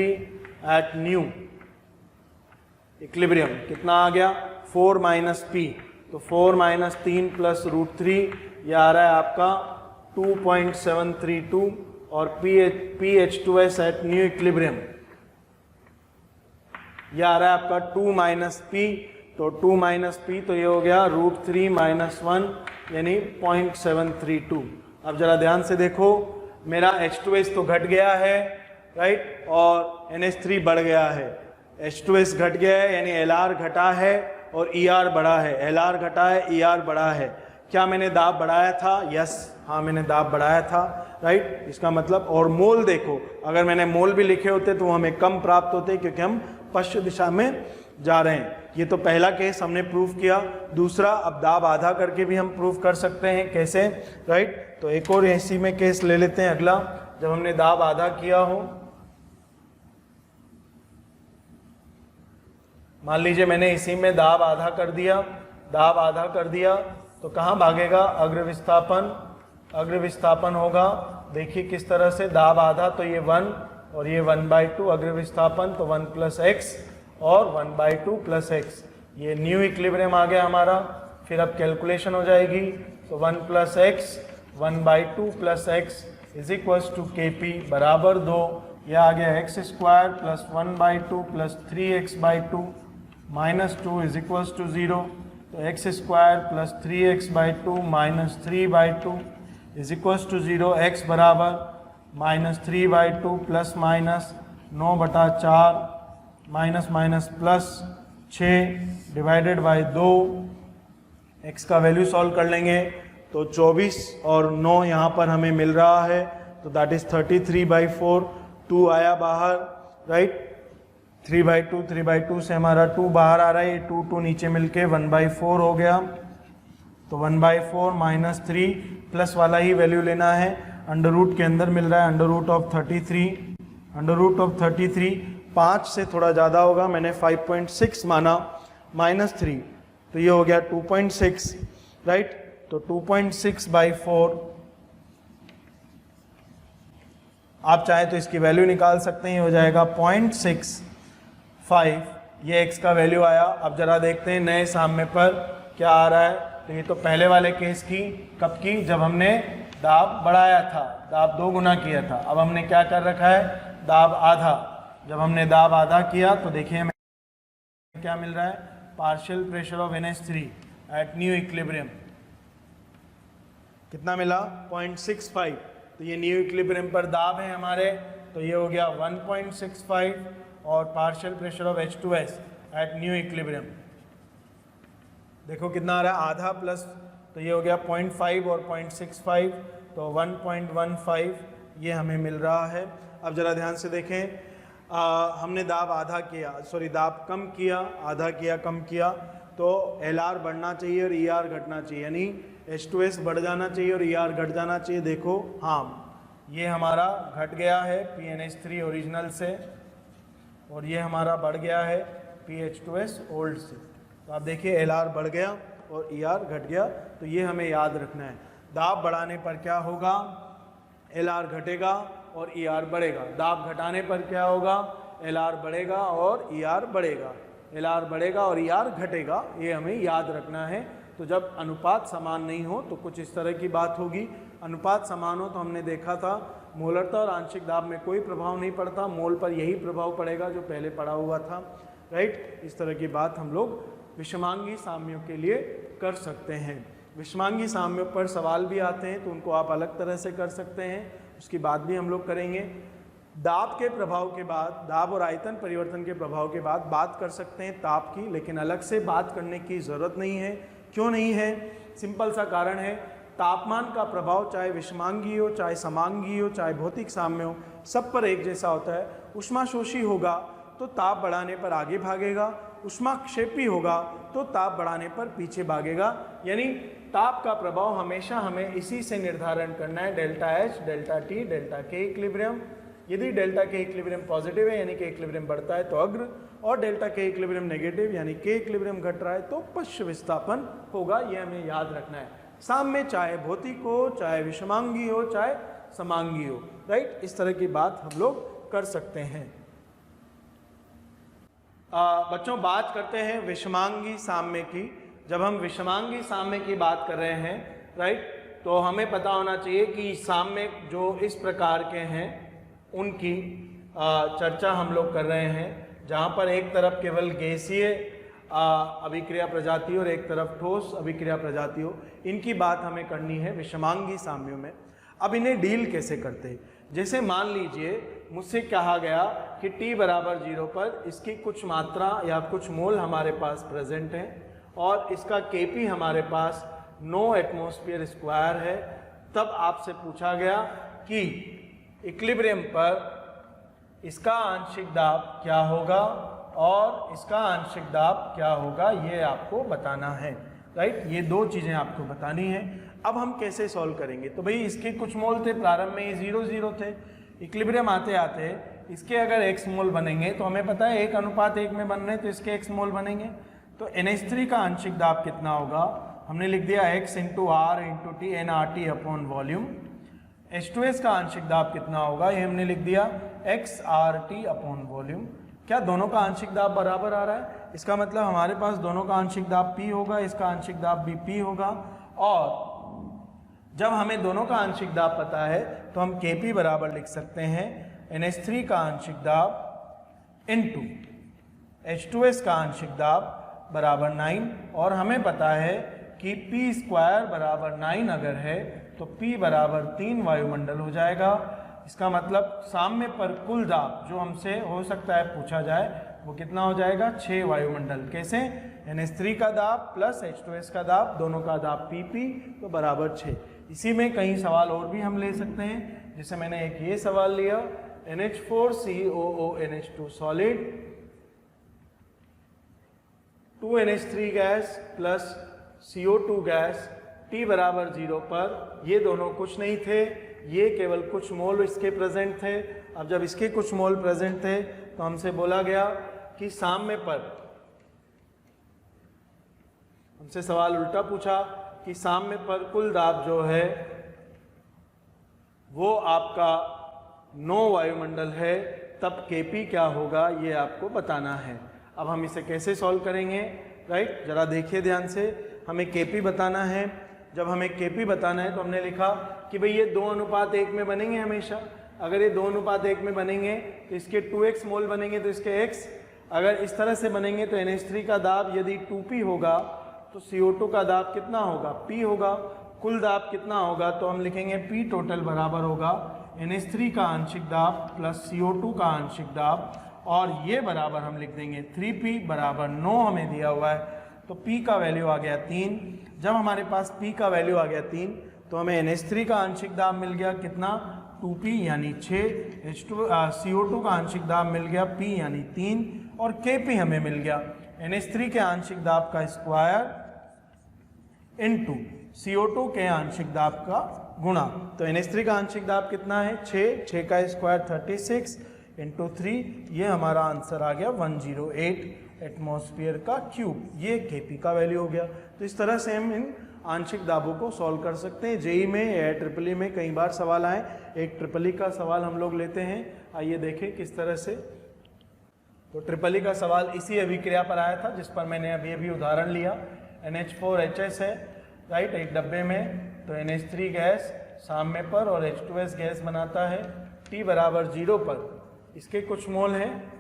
at new equilibrium कितना आ गया 4 माइनस p, तो 4 माइनस 3 प्लस √3 ये आ रहा है आपका 2.732 और PH2S एट न्यू इक्विलिब्रियम ये आ रहा है आपका 2 माइनस p, तो 2 माइनस p तो ये हो गया √3 माइनस 1 यानी 0.732। अब जरा ध्यान से देखो मेरा H2S तो घट गया है, राइट, और NH3 बढ़ गया है। H2S घट गया है यानी LR घटा है और ER बढ़ा है, LR घटा है ER बढ़ा है। क्या मैंने दाब बढ़ाया था? यस, हाँ मैंने दाब बढ़ाया था, राइट। इसका मतलब, और मोल देखो, अगर मैंने मोल भी लिखे होते तो हमें कम प्राप्त होते क्योंकि हम पश्चिम दिशा में जा रहे हैं। ये तो पहला केस हमने प्रूव किया। दूसरा, अब दाब आधा करके भी हम प्रूव कर सकते हैं, कैसे, राइट। तो एक और इसी में केस ले लेते हैं अगला, जब हमने दाब आधा किया हो। मान लीजिए मैंने इसी में दाब आधा कर दिया, दाब आधा कर दिया तो कहाँ भागेगा? अग्र विस्थापन, अग्र विस्थापन होगा। देखिए किस तरह से, दाब आधा तो ये 1 और ये 1/2 अग्र विस्थापन, तो 1 प्लस एक्स और 1/2 प्लस एक्स, ये न्यू इक्विलिब्रियम आ गया हमारा। फिर अब कैलकुलेशन हो जाएगी, तो 1 plus x 1/2 plus x is equals to KP बराबर 2, यह आ गया x स्क्वायर प्लस 1/2 प्लस 3x/2 minus 2 is equals to 0। तो x square plus 3x/2 minus 3/2 is equals to 0। x बराबर minus 3/2 plus minus 9/4 minus minus plus 6 divided by 2। x का value solve कर लेंगे तो 24 और 9 यहाँ पर हमें मिल रहा है, तो दैट इज 33/4, 2 आया बाहर, राइट। 3/2 से हमारा 2 बाहर आ रहा है, ये 2 नीचे मिलके 1/4 हो गया। तो 1/4 माइनस 3 प्लस वाला ही वैल्यू लेना है, अंडर रूट के अंदर मिल रहा है under root of 33, under root of 33 5 से थोड़ा ज़्यादा होगा, मैंने 5.6 माना, माइनस 3 तो ये हो गया 2.6, राइट। तो 2.6/4 आप चाहे तो इसकी वैल्यू निकाल सकते हैं, हो जाएगा 0.65, ये x का वैल्यू आया। अब जरा देखते हैं नए साम्य पर क्या आ रहा है। तो ये तो पहले वाले केस की, कब की? जब हमने दाब बढ़ाया था, दाब 2 गुना किया था। अब हमने क्या कर रखा है? दाब आधा। जब हमने दाब आधा किया तो देखिए हमें क्या मिल रहा है? Partial pressure of NH3 at new equilibrium कितना मिला? 0.65। तो ये न्यू इक्विलिब्रियम पर दाब है हमारे, तो ये हो गया 1.65 और partial pressure of H2S at new equilibrium देखो कितना आ रहा है? आधा प्लस, तो ये हो गया 0.5 और 0.65, तो 1.15 ये हमें मिल रहा है। अब जरा ध्यान से देखें, हमने दाब आधा किया, सॉरी दाब कम किया, आधा किया, कम किया, तो LR बढ़ना चाहिए और ER घटना चाहिए, यानी H2S बढ़ जाना चाहिए और ER घट जाना चाहिए। देखो हाँ, ये हमारा घट गया है PNH3 ओरिजिनल से और ये हमारा बढ़ गया है PH2S ओल्ड से। तो आप देखिए LR बढ़ गया और ER घट गया, तो ये हमें याद रखना है। दाब बढ़ाने पर क्या होगा? LR घटेगा और ER बढ़ेगा। दाब घटाने पर क्या होगा? LR बढ़ेगा और ER बढ़ेगा, LR बढ़ेगा और ER घटेगा, ये हमें याद रखना है। तो जब अनुपात समान नहीं हो तो कुछ इस तरह की बात होगी। अनुपात समान हो तो हमने देखा था मोलरता और आंशिक दाब में कोई प्रभाव नहीं पड़ता, मोल पर यही प्रभाव पड़ेगा जो पहले पड़ा हुआ था, राइट। इस तरह की बात हम लोग विषमांगी साम्यों के लिए कर सकते हैं। विषमांगी साम्यों पर सवाल भी आते हैं तो उनको आप अलग तरह से कर सकते हैं, उसकी बात भी हम लोग करेंगे। दाब के प्रभाव के बाद, दाब और आयतन परिवर्तन के प्रभाव के बाद बात कर सकते हैं ताप की, लेकिन अलग से बात करने की ज़रूरत नहीं है। क्यों नहीं है? सिंपल सा कारण है, तापमान का प्रभाव चाहे विषमांगी हो, चाहे समांगी हो, चाहे भौतिक साम्य हो, सब पर एक जैसा होता है। ऊष्माशोषी होगा तो ताप बढ़ाने पर आगे भागेगा, ऊष्माक्षेपी होगा तो ताप बढ़ाने पर पीछे भागेगा। यानी ताप का प्रभाव हमेशा हमें इसी से निर्धारण करना है, delta H, delta T, delta के इक्विलिब्रियम। यदि डेल्टा के इक्विलिब्रियम पॉजिटिव है यानी के इक्विलिब्रियम बढ़ता है तो अग्र, और डेल्टा के इक्विलिब्रियम नेगेटिव यानी के इक्विलिब्रियम घट रहा है तो पश्च विस्थापन होगा। यह हमें याद रखना है। साम्य चाहे भौतिक हो, चाहे विषमांगी हो, चाहे समांगी हो, राइट। इस तरह की बात हम लोग कर सकते हैं। बच्चों बात करते हैं विषमांगी साम्य की। जब हम विषमांगी साम्य की बात कर रहे हैं, राइट, तो हमें पता होना चाहिए कि साम्य जो इस प्रकार के हैं उनकी चर्चा हम लोग कर रहे हैं, जहाँ पर एक तरफ केवल गैसीय अभिक्रिया प्रजाति और एक तरफ ठोस अभिक्रिया प्रजाति हो, इनकी बात हमें करनी है विषमांगी साम्यों में। अब इन्हें डील कैसे करते हैं? जैसे मान लीजिए मुझसे कहा गया कि t बराबर 0 पर इसकी कुछ मात्रा या कुछ मोल हमारे पास प्रेजेंट है और इसका Kp हमारे पास 9 एटमॉस्फेयर स्क्वायर है। तब आपसे पूछा गया कि इक्विलिब्रियम पर इसका आंशिक दाब क्या होगा और इसका आंशिक दाब क्या होगा, ये आपको बताना है, राइट। ये दो चीज़ें आपको बतानी है। अब हम कैसे सॉल्व करेंगे? तो भाई इसके कुछ मोल थे, प्रारंभ में ये 0 थे, इक्विलिब्रियम आते आते इसके अगर x मोल बनेंगे तो हमें पता है 1:1 में बन रहे हैं तो इसके x मोल बनेंगे। तो NH3 का आंशिक दाब कितना होगा? हमने लिख दिया x into R into T nRT upon volume. H2S का आंशिक दाब कितना होगा? ये हमने लिख दिया XRT अपॉन वॉल्यूम। क्या दोनों का आंशिक दाब बराबर आ रहा है? इसका मतलब हमारे पास दोनों का आंशिक दाब P होगा, इसका आंशिक दाब भी P होगा। और जब हमें दोनों का आंशिक दाब पता है तो हम Kp बराबर लिख सकते हैं NH3 का आंशिक दाब इंटू H2S का आंशिक दाब बराबर 9, और हमें पता है कि P स्क्वायर बराबर 9 अगर है तो P बराबर 3 वायुमंडल हो जाएगा। इसका मतलब साम्य पर कुल दाब जो हमसे हो सकता है पूछा जाए वो कितना हो जाएगा? 6 वायुमंडल। कैसे? NH3 का दाब प्लस H2S का दाब, दोनों का दाब PP तो बराबर 6। इसी में कई सवाल और भी हम ले सकते हैं, जैसे मैंने एक ये सवाल लिया NH4COONH2 solid 2NH3 gas plus CO2 gas T बराबर 0 पर, ये दोनों कुछ नहीं थे, ये केवल कुछ मोल इसके प्रेजेंट थे। अब जब इसके कुछ मोल प्रेजेंट थे तो हमसे बोला गया कि साम्य पर, हमसे सवाल उल्टा पूछा कि साम्य पर कुल दाब जो है वो आपका 9 वायुमंडल है, तब Kp क्या होगा ये आपको बताना है। अब हम इसे कैसे सॉल्व करेंगे, राइट, जरा देखिए ध्यान से। हमें Kp बताना है। जब हमें Kp बताना है तो हमने लिखा कि भाई ये 2:1 में बनेंगे हमेशा। अगर ये 2:1 में बनेंगे तो इसके 2x मोल बनेंगे तो इसके x, अगर इस तरह से बनेंगे तो NH3 का दाब यदि 2p होगा तो CO2 का दाब कितना होगा? P होगा। कुल दाब कितना होगा? तो हम लिखेंगे P टोटल बराबर होगा NH3 का आंशिक दाब प्लस CO2 का आंशिक दाब, और ये बराबर हम लिख देंगे 3p बराबर 9 हमें दिया हुआ है तो P का वैल्यू आ गया 3। जब हमारे पास P का वैल्यू आ गया 3 तो हमें NH3 का आंशिक दाब मिल गया कितना? 2p यानी 6, CO2 का आंशिक दाब मिल गया P यानी 3, और Kp हमें मिल गया NH3 के आंशिक दाब का स्क्वायर इनटू CO2 के आंशिक दाब का गुणा। तो NH3 का आंशिक दाब कितना है? 6 का स्क्वायर 36 इंटू 3, ये हमारा आंसर आ गया 108 एटमॉस्फेयर का क्यूब। ये Kp का वैल्यू हो गया। तो इस तरह से हम इन आंशिक दाबों को सॉल्व कर सकते हैं। जेई में या ट्रिपल ई में कई बार सवाल आए, एक ट्रिपल ई का सवाल हम लोग लेते हैं। आइए देखें किस तरह से। तो ट्रिपल ई का सवाल इसी अभिक्रिया पर आया था जिस पर मैंने अभी उदाहरण लिया। NH4HS है, राइट, एक डब्बे में, तो NH3 गैस साम्य पर और H2S गैस बनाता है। T बराबर 0 पर इसके कुछ मोल हैं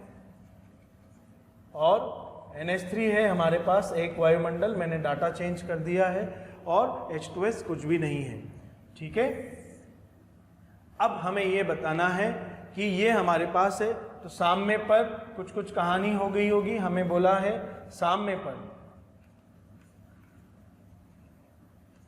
और NH3 है हमारे पास एक वायुमंडल, मैंने डाटा चेंज कर दिया है, और H2S कुछ भी नहीं है, ठीक है। अब हमें ये बताना है कि ये हमारे पास है, तो साम्य पर कुछ कहानी हो गई होगी। हमें बोला है साम्य पर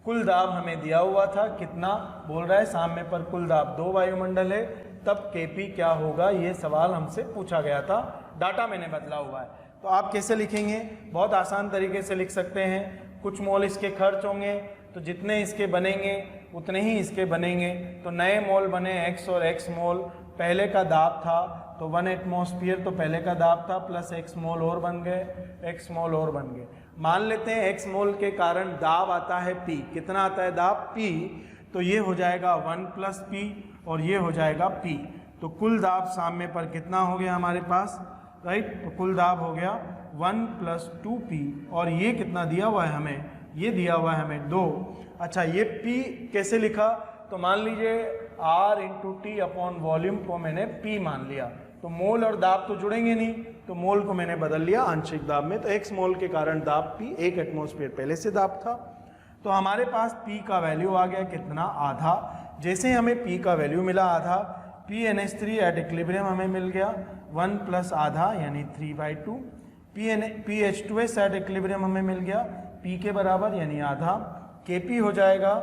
कुल दाब हमें दिया हुआ था कितना, बोल रहा है साम्य पर कुल दाब 2 वायुमंडल है, तब Kp क्या होगा, ये सवाल हमसे पूछा गया था। डाटा मैंने बदला हुआ है, तो आप कैसे लिखेंगे, बहुत आसान तरीके से लिख सकते हैं। कुछ मोल इसके खर्च होंगे, तो जितने इसके बनेंगे उतने ही इसके बनेंगे, तो नए मोल बने x और x मोल, पहले का दाब था तो 1 एटमॉस्फेयर, तो पहले का दाब था प्लस x मोल और बन गए, x मोल और बन गए। मान लेते हैं x मोल के कारण दाब आता है P, कितना आता है दाब P, तो ये हो जाएगा 1 प्लस P और ये हो जाएगा P, तो कुल दाब साम्य पर कितना हो गया हमारे पास, राइट, तो कुल दाब हो गया 1 प्लस 2P, और ये कितना दिया हुआ है हमें, ये दिया हुआ है हमें 2। अच्छा, ये P कैसे लिखा, तो मान लीजिए R into T upon volume को मैंने P मान लिया, तो मोल और दाब तो जुड़ेंगे नहीं, तो मोल को मैंने बदल लिया आंशिक दाब में, तो x मोल के कारण दाब P, 1 एटमॉस्फेयर पहले से दाब था, तो हमारे पास P का वैल्यू आ गया कितना, आधा। जैसे हमें P का वैल्यू मिला आधा, PNH3 एट इक्विलिब्रियम हमें मिल गया 1 प्लस आधा यानी 3/2, PH2S एट इक्विलिब्रियम हमें मिल गया P के बराबर यानी आधा, Kp हो जाएगा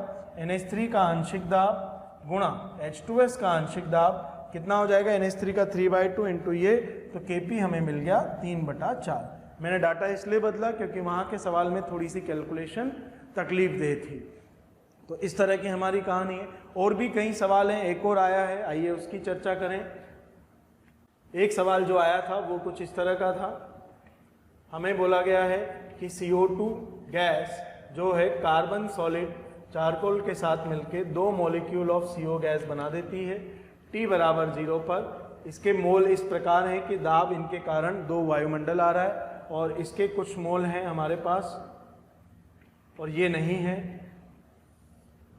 NH3 का आंशिक दाब गुणा H2S का आंशिक दाब, कितना हो जाएगा NH3 का 3/2 इंटू ये, तो Kp हमें मिल गया 3/4। मैंने डाटा इसलिए बदला क्योंकि वहाँ के सवाल में थोड़ी सी कैलकुलेशन तकलीफ दे थी। तो इस तरह की हमारी कहानी है, और भी कई सवाल हैं, एक और आया है, आइए उसकी चर्चा करें। एक सवाल जो आया था वो कुछ इस तरह का था, हमें बोला गया है कि CO2 गैस जो है कार्बन सॉलिड चारकोल के साथ मिलके 2 मॉलिक्यूल ऑफ CO गैस बना देती है T बराबर 0 पर। इसके मोल इस प्रकार हैं कि दाब इनके कारण 2 वायुमंडल आ रहा है, और इसके कुछ मोल हैं हमारे पास और ये नहीं है।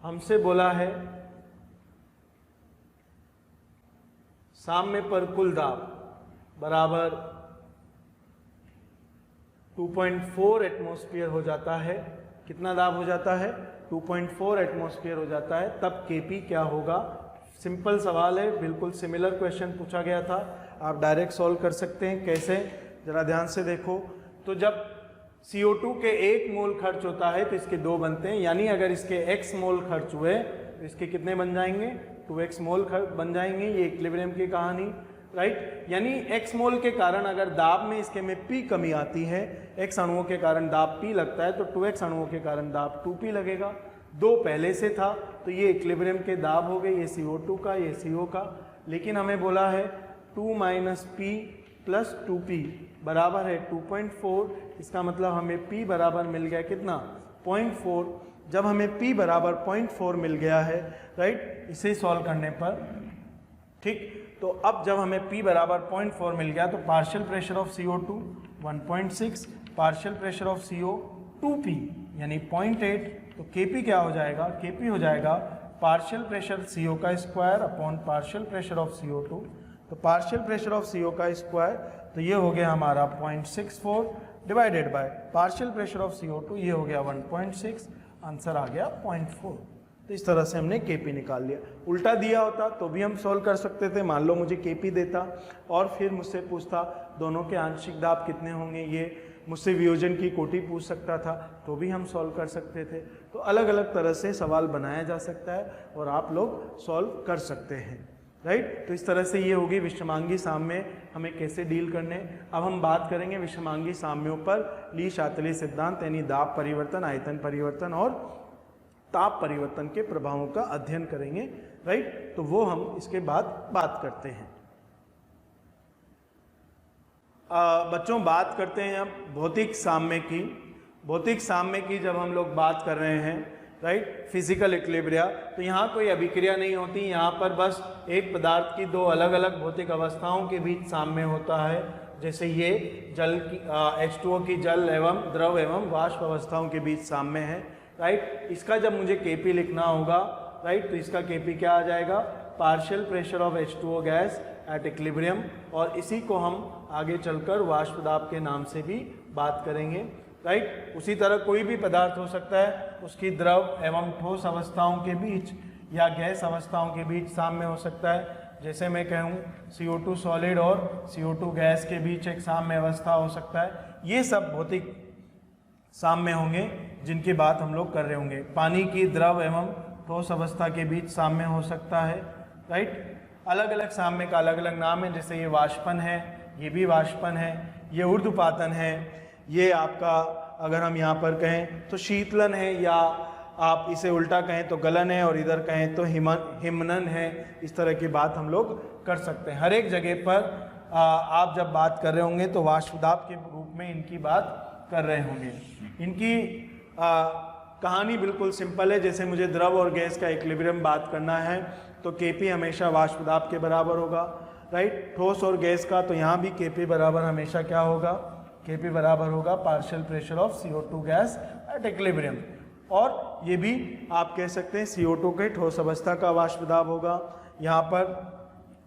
हमसे बोला है साम्य पर कुल दाब बराबर 2.4 एटमॉस्फेयर हो जाता है, कितना दाब हो जाता है, 2.4 एटमॉस्फेयर हो जाता है, तब Kp क्या होगा। सिंपल सवाल है, बिल्कुल सिमिलर क्वेश्चन पूछा गया था, आप डायरेक्ट सॉल्व कर सकते हैं। कैसे, जरा ध्यान से देखो। तो जब CO2 के 1 मोल खर्च होता है तो इसके 2 बनते हैं, यानी अगर इसके x मोल खर्च हुए तो इसके कितने बन जाएंगे, 2x मोल बन जाएंगे। ये इक्विलिब्रियम की कहानी, राइट। यानी x मोल के कारण अगर दाब में इसके में P कमी आती है, x अणुओं के कारण दाब P लगता है, तो 2x अणुओं के कारण दाब 2P लगेगा। 2 पहले से था तो ये इक्विलिब्रियम के दाब हो गए, ये CO2 का, ये CO का। लेकिन हमें बोला है 2 माइनस P प्लस 2P बराबर है 2.4, इसका मतलब हमें P बराबर मिल गया कितना, 0.4। जब हमें P बराबर 0.4 मिल गया है, राइट, इसे सॉल्व करने पर, ठीक, तो अब जब हमें P बराबर 0.4 मिल गया तो partial pressure of CO2 1.6, partial pressure of CO 2P यानी 0.8, तो Kp क्या हो जाएगा, Kp हो जाएगा पार्शियल प्रेशर CO का square upon partial pressure of CO2, तो पार्शियल प्रेशर ऑफ CO का स्क्वायर, तो ये हो गया हमारा 0.64 divided by partial pressure of CO2, ये हो गया 1.6, आंसर आ गया 0.4। तो इस तरह से हमने Kp निकाल लिया। उल्टा दिया होता तो भी हम सॉल्व कर सकते थे, मान लो मुझे Kp देता और फिर मुझसे पूछता दोनों के आंशिक दाब कितने होंगे, ये मुझसे वियोजन की कोटि पूछ सकता था, तो भी हम सॉल्व कर सकते थे। तो अलग अलग तरह से सवाल बनाया जा सकता है और आप लोग सॉल्व कर सकते हैं, राइट। तो इस तरह से ये होगी विषमांगी साम्य हमें कैसे डील करने। अब हम बात करेंगे विषमांगी साम्यों पर ली शातली सिद्धांत, यानी दाब परिवर्तन, आयतन परिवर्तन और ताप परिवर्तन के प्रभावों का अध्ययन करेंगे, राइट। तो वो हम इसके बाद बात करते हैं। बच्चों, बात करते हैं अब भौतिक साम्य की। भौतिक साम्य की जब हम लोग बात कर रहे हैं, राइट, फिजिकल इक्विलिब्रिया, तो यहाँ कोई अभिक्रिया नहीं होती, यहाँ पर बस एक पदार्थ की 2 अलग अलग भौतिक अवस्थाओं के बीच साम्य होता है। जैसे ये जल की H2O की जल एवं द्रव एवं वाष्प अवस्थाओं के बीच साम्य है, राइट। इसका जब मुझे Kp लिखना होगा, राइट, तो इसका Kp क्या आ जाएगा, partial pressure of H2O gas at equilibrium, और इसी को हम आगे चलकर वाष्प दाब के नाम से भी बात करेंगे, राइट। उसी तरह कोई भी पदार्थ हो सकता है, उसकी द्रव एवं ठोस अवस्थाओं के बीच या गैस अवस्थाओं के बीच साम्य हो सकता है। जैसे मैं कहूँ CO2 सॉलिड और CO2 गैस के बीच एक साम्य अवस्था हो सकता है। ये सब भौतिक साम्य होंगे जिनकी बात हम लोग कर रहे होंगे। पानी की द्रव एवं ठोस अवस्था के बीच साम्य हो सकता है, राइट। अलग अलग साम्य का अलग अलग नाम है, जैसे ये वाष्पन है, ये भी वाष्पन है, ये ऊर्ध्वपातन है, ये आपका अगर हम यहाँ पर कहें तो शीतलन है, या आप इसे उल्टा कहें तो गलन है, और इधर कहें तो हिमनन है। इस तरह की बात हम लोग कर सकते हैं। हर एक जगह पर आप जब बात कर रहे होंगे तो वाष्पदाब के रूप में इनकी बात कर रहे होंगे। इनकी कहानी बिल्कुल सिंपल है। जैसे मुझे द्रव और गैस का इक्विलिब्रियम बात करना है तो Kp हमेशा वाष्पदाब के बराबर होगा, राइट। ठोस और गैस का तो यहाँ भी Kp बराबर हमेशा क्या होगा, Kp बराबर होगा partial pressure of CO2 gas at equilibrium. और ये भी आप कह सकते हैं CO2 के ठोस अवस्था का वाष्पदाब होगा। यहाँ पर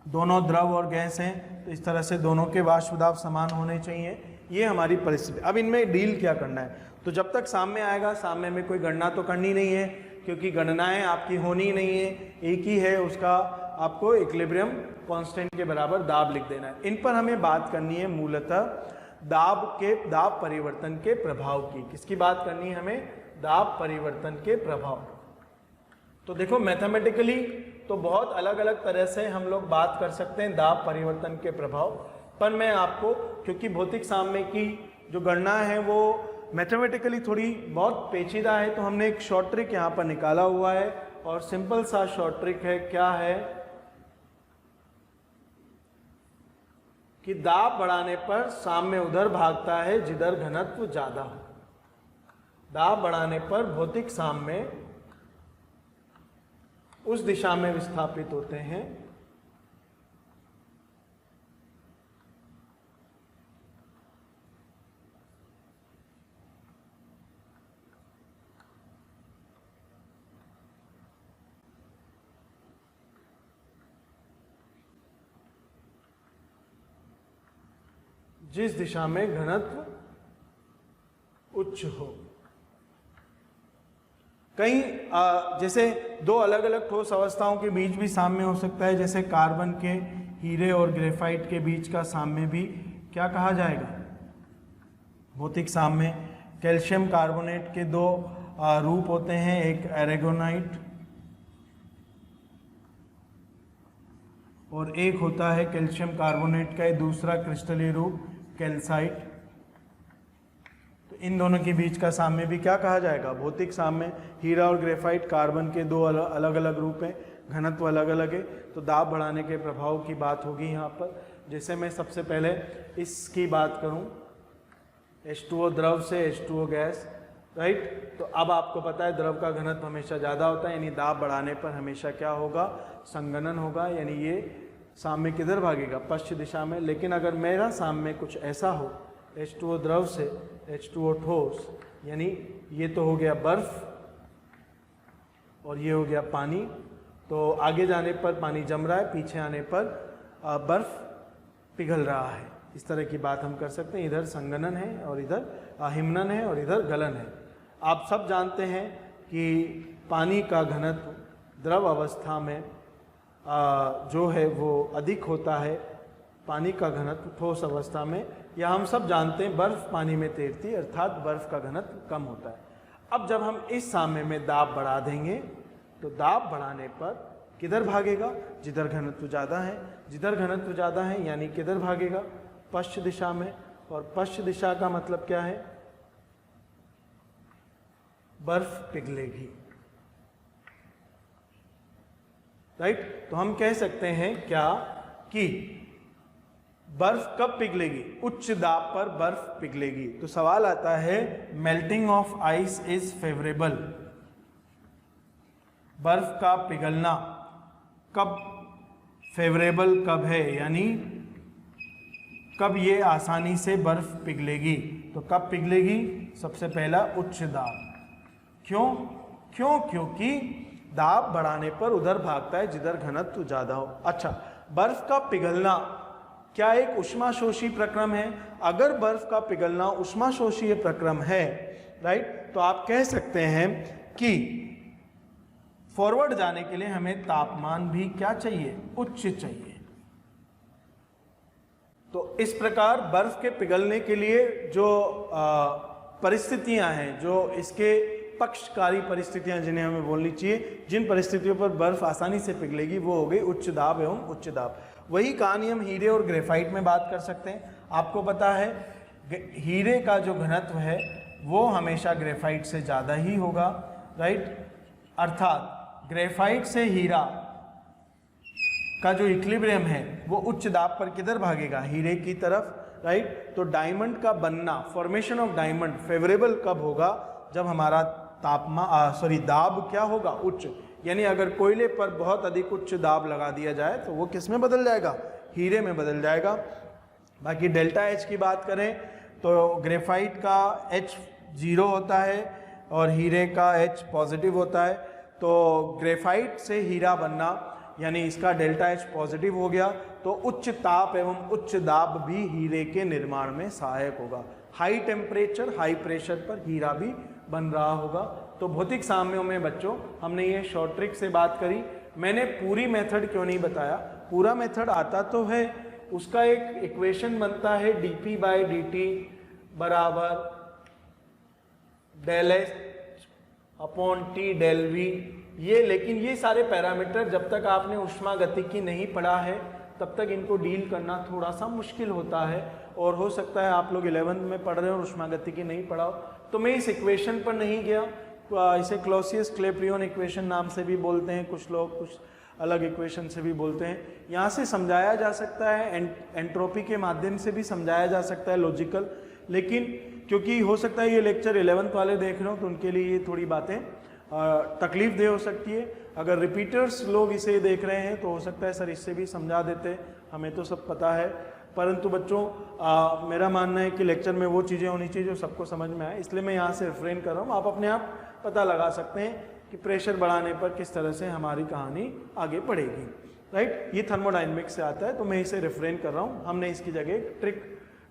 दोनों द्रव और गैस हैं तो इस तरह से दोनों के वाष्पदाब समान होने चाहिए। ये हमारी परिस्थिति। अब इनमें डील क्या करना है, तो जब तक साम्य आएगा, साम्य में कोई गणना तो करनी नहीं है, क्योंकि गणनाएं आपकी होनी ही नहीं है, एक ही है उसका, आपको इक्विलिब्रियम कांस्टेंट के बराबर दाब लिख देना है। इन पर हमें बात करनी है मूलतः दाब परिवर्तन के प्रभाव की। किसकी बात करनी है हमें, दाब परिवर्तन के प्रभाव। तो देखो मैथमेटिकली तो बहुत अलग अलग तरह से हम लोग बात कर सकते हैं दाब परिवर्तन के प्रभाव पर। मैं आपको, क्योंकि भौतिक साम्य की जो गणना है वो मैथमेटिकली थोड़ी बहुत पेचीदा है, तो हमने एक शॉर्ट ट्रिक यहाँ पर निकाला हुआ है, और सिंपल सा शॉर्ट ट्रिक है, क्या है कि दाब बढ़ाने पर साम्य उधर भागता है जिधर घनत्व ज्यादा हो। दाब बढ़ाने पर भौतिक साम्य उस दिशा में विस्थापित होते हैं जिस दिशा में घनत्व उच्च हो। कई जैसे दो अलग अलग ठोस अवस्थाओं के बीच भी साम्य हो सकता है, जैसे कार्बन के हीरे और ग्रेफाइट के बीच का साम्य भी क्या कहा जाएगा, भौतिक साम्य। कैल्शियम कार्बोनेट के दो रूप होते हैं, एक एरेगोनाइट और एक होता है कैल्शियम कार्बोनेट का दूसरा क्रिस्टलीय रूप कैल्साइट। तो इन दोनों के बीच का साम्य भी क्या कहा जाएगा, भौतिक साम्य। हीरा और ग्रेफाइट कार्बन के दो अलग अलग रूप हैं, घनत्व अलग अलग है, तो दाब बढ़ाने के प्रभाव की बात होगी यहाँ पर। जैसे मैं सबसे पहले इसकी बात करूँ, H2O द्रव से H2O गैस, राइट। तो अब आपको पता है द्रव का घनत्व हमेशा ज़्यादा होता है, यानी दाब बढ़ाने पर हमेशा क्या होगा, संघनन होगा, यानी ये साम्य किधर भागेगा, पश्चिम दिशा में। लेकिन अगर मेरा साम्य कुछ ऐसा हो, H2O द्रव से H2O ठोस, यानी ये तो हो गया बर्फ और ये हो गया पानी, तो आगे जाने पर पानी जम रहा है, पीछे आने पर बर्फ पिघल रहा है। इस तरह की बात हम कर सकते हैं। इधर संघनन है और इधर हिमनन है और इधर गलन है। आप सब जानते हैं कि पानी का घनत्व द्रव अवस्था में जो है वो अधिक होता है, पानी का घनत्व ठोस अवस्था में, या हम सब जानते हैं बर्फ पानी में तैरती है, अर्थात बर्फ का घनत्व कम होता है। अब जब हम इस साम्य में दाब बढ़ा देंगे तो दाब बढ़ाने पर किधर भागेगा, जिधर घनत्व ज़्यादा है। जिधर घनत्व ज़्यादा है यानी किधर भागेगा, पश्चिम दिशा में। और पश्चिम दिशा का मतलब क्या है, बर्फ पिघलेगी, राइट। तो हम कह सकते हैं क्या कि बर्फ कब पिघलेगी, उच्च दाब पर बर्फ पिघलेगी। तो सवाल आता है, melting of ice is favourable, बर्फ का पिघलना कब फेवरेबल कब है, यानी कब ये आसानी से बर्फ पिघलेगी। तो कब पिघलेगी, सबसे पहला उच्च दाब। क्योंकि दाब बढ़ाने पर उधर भागता है जिधर घनत्व ज्यादा हो। अच्छा, बर्फ का पिघलना क्या एक ऊष्माशोषी प्रक्रम है? अगर बर्फ का पिघलना ऊष्माशोषीय प्रक्रम है, राइट, तो आप कह सकते हैं कि फॉरवर्ड जाने के लिए हमें तापमान भी क्या चाहिए, उच्च चाहिए। तो इस प्रकार बर्फ के पिघलने के लिए जो परिस्थितियां हैं जो इसके पक्षकारी परिस्थितियां जिन्हें हमें बोलनी चाहिए, जिन परिस्थितियों पर बर्फ आसानी से पिघलेगी वो हो गई उच्च दाब एवं उच्च दाब। वही कहानी हम हीरे और ग्रेफाइट में बात कर सकते हैं। आपको पता है हीरे का जो घनत्व है वो हमेशा ग्रेफाइट से ज़्यादा ही होगा, राइट। अर्थात ग्रेफाइट से हीरा का जो इक्विलिब्रियम है वो उच्च दाब पर किधर भागेगा, हीरे की तरफ, राइट। तो डायमंड का बनना, फॉर्मेशन ऑफ डायमंड फेवरेबल कब होगा, जब हमारा दाब क्या होगा, उच्च। यानी अगर कोयले पर बहुत अधिक उच्च दाब लगा दिया जाए तो वो किस में बदल जाएगा, हीरे में बदल जाएगा। बाकी डेल्टा एच की बात करें तो ग्रेफाइट का एच 0 होता है और हीरे का एच पॉजिटिव होता है। तो ग्रेफाइट से हीरा बनना यानी इसका डेल्टा एच पॉजिटिव हो गया तो उच्च ताप एवं उच्च दाब भी हीरे के निर्माण में सहायक होगा। हाई टेम्परेचर हाई प्रेशर पर हीरा भी बन रहा होगा। तो भौतिक साम्यों में बच्चों हमने ये शॉर्ट ट्रिक से बात करी। मैंने पूरी मेथड क्यों नहीं बताया, पूरा मेथड आता तो है, उसका एक इक्वेशन बनता है dp/dt बराबर ∂S/T ∂V ये। लेकिन ये सारे पैरामीटर जब तक आपने ऊष्मागतिकी नहीं पढ़ा है तब तक इनको डील करना थोड़ा सा मुश्किल होता है, और हो सकता है आप लोग 11th में पढ़ रहे हो और ऊष्मागतिकी नहीं पढ़ा हो। तो मैं इस इक्वेशन पर नहीं गया, इसे क्लॉसियस-क्लेपेरियन इक्वेशन नाम से भी बोलते हैं कुछ लोग, कुछ अलग इक्वेशन से भी बोलते हैं। यहाँ से समझाया जा सकता है, एंट्रोपी के माध्यम से भी समझाया जा सकता है, लॉजिकल। लेकिन क्योंकि हो सकता है ये लेक्चर 11th वाले देख रहे हो तो उनके लिए ये थोड़ी बातें तकलीफ दे हो सकती है। अगर रिपीटर्स लोग इसे देख रहे हैं तो हो सकता है सर इससे भी समझा देते, हमें तो सब पता है। परंतु बच्चों मेरा मानना है कि लेक्चर में वो चीज़ें होनी चाहिए जो सबको समझ में आए, इसलिए मैं यहाँ से रिफ्रेन कर रहा हूँ। आप अपने आप पता लगा सकते हैं कि प्रेशर बढ़ाने पर किस तरह से हमारी कहानी आगे बढ़ेगी, राइट। ये थर्मोडायनेमिक्स से आता है तो मैं इसे रिफ्रेन कर रहा हूँ। हमने इसकी जगह एक ट्रिक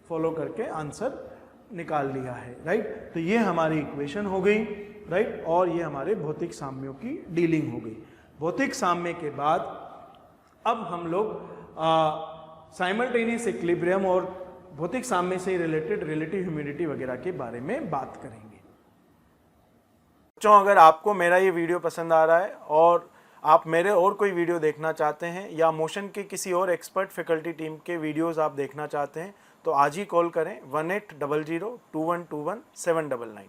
फॉलो करके आंसर निकाल लिया है, राइट। तो ये हमारी इक्वेशन हो गई, राइट, और ये हमारे भौतिक साम्यों की डीलिंग हो गई। भौतिक साम्य के बाद अब हम लोग साइमल्टेनियस इक्विलिब्रियम और भौतिक साम्य से रिलेटेड रिलेटिव ह्यूमिडिटी वगैरह के बारे में बात करेंगे। बच्चों अगर आपको मेरा ये वीडियो पसंद आ रहा है और आप मेरे और कोई वीडियो देखना चाहते हैं या मोशन के किसी और एक्सपर्ट फैकल्टी टीम के वीडियोस आप देखना चाहते हैं तो आज ही कॉल करें 1800 2121 799।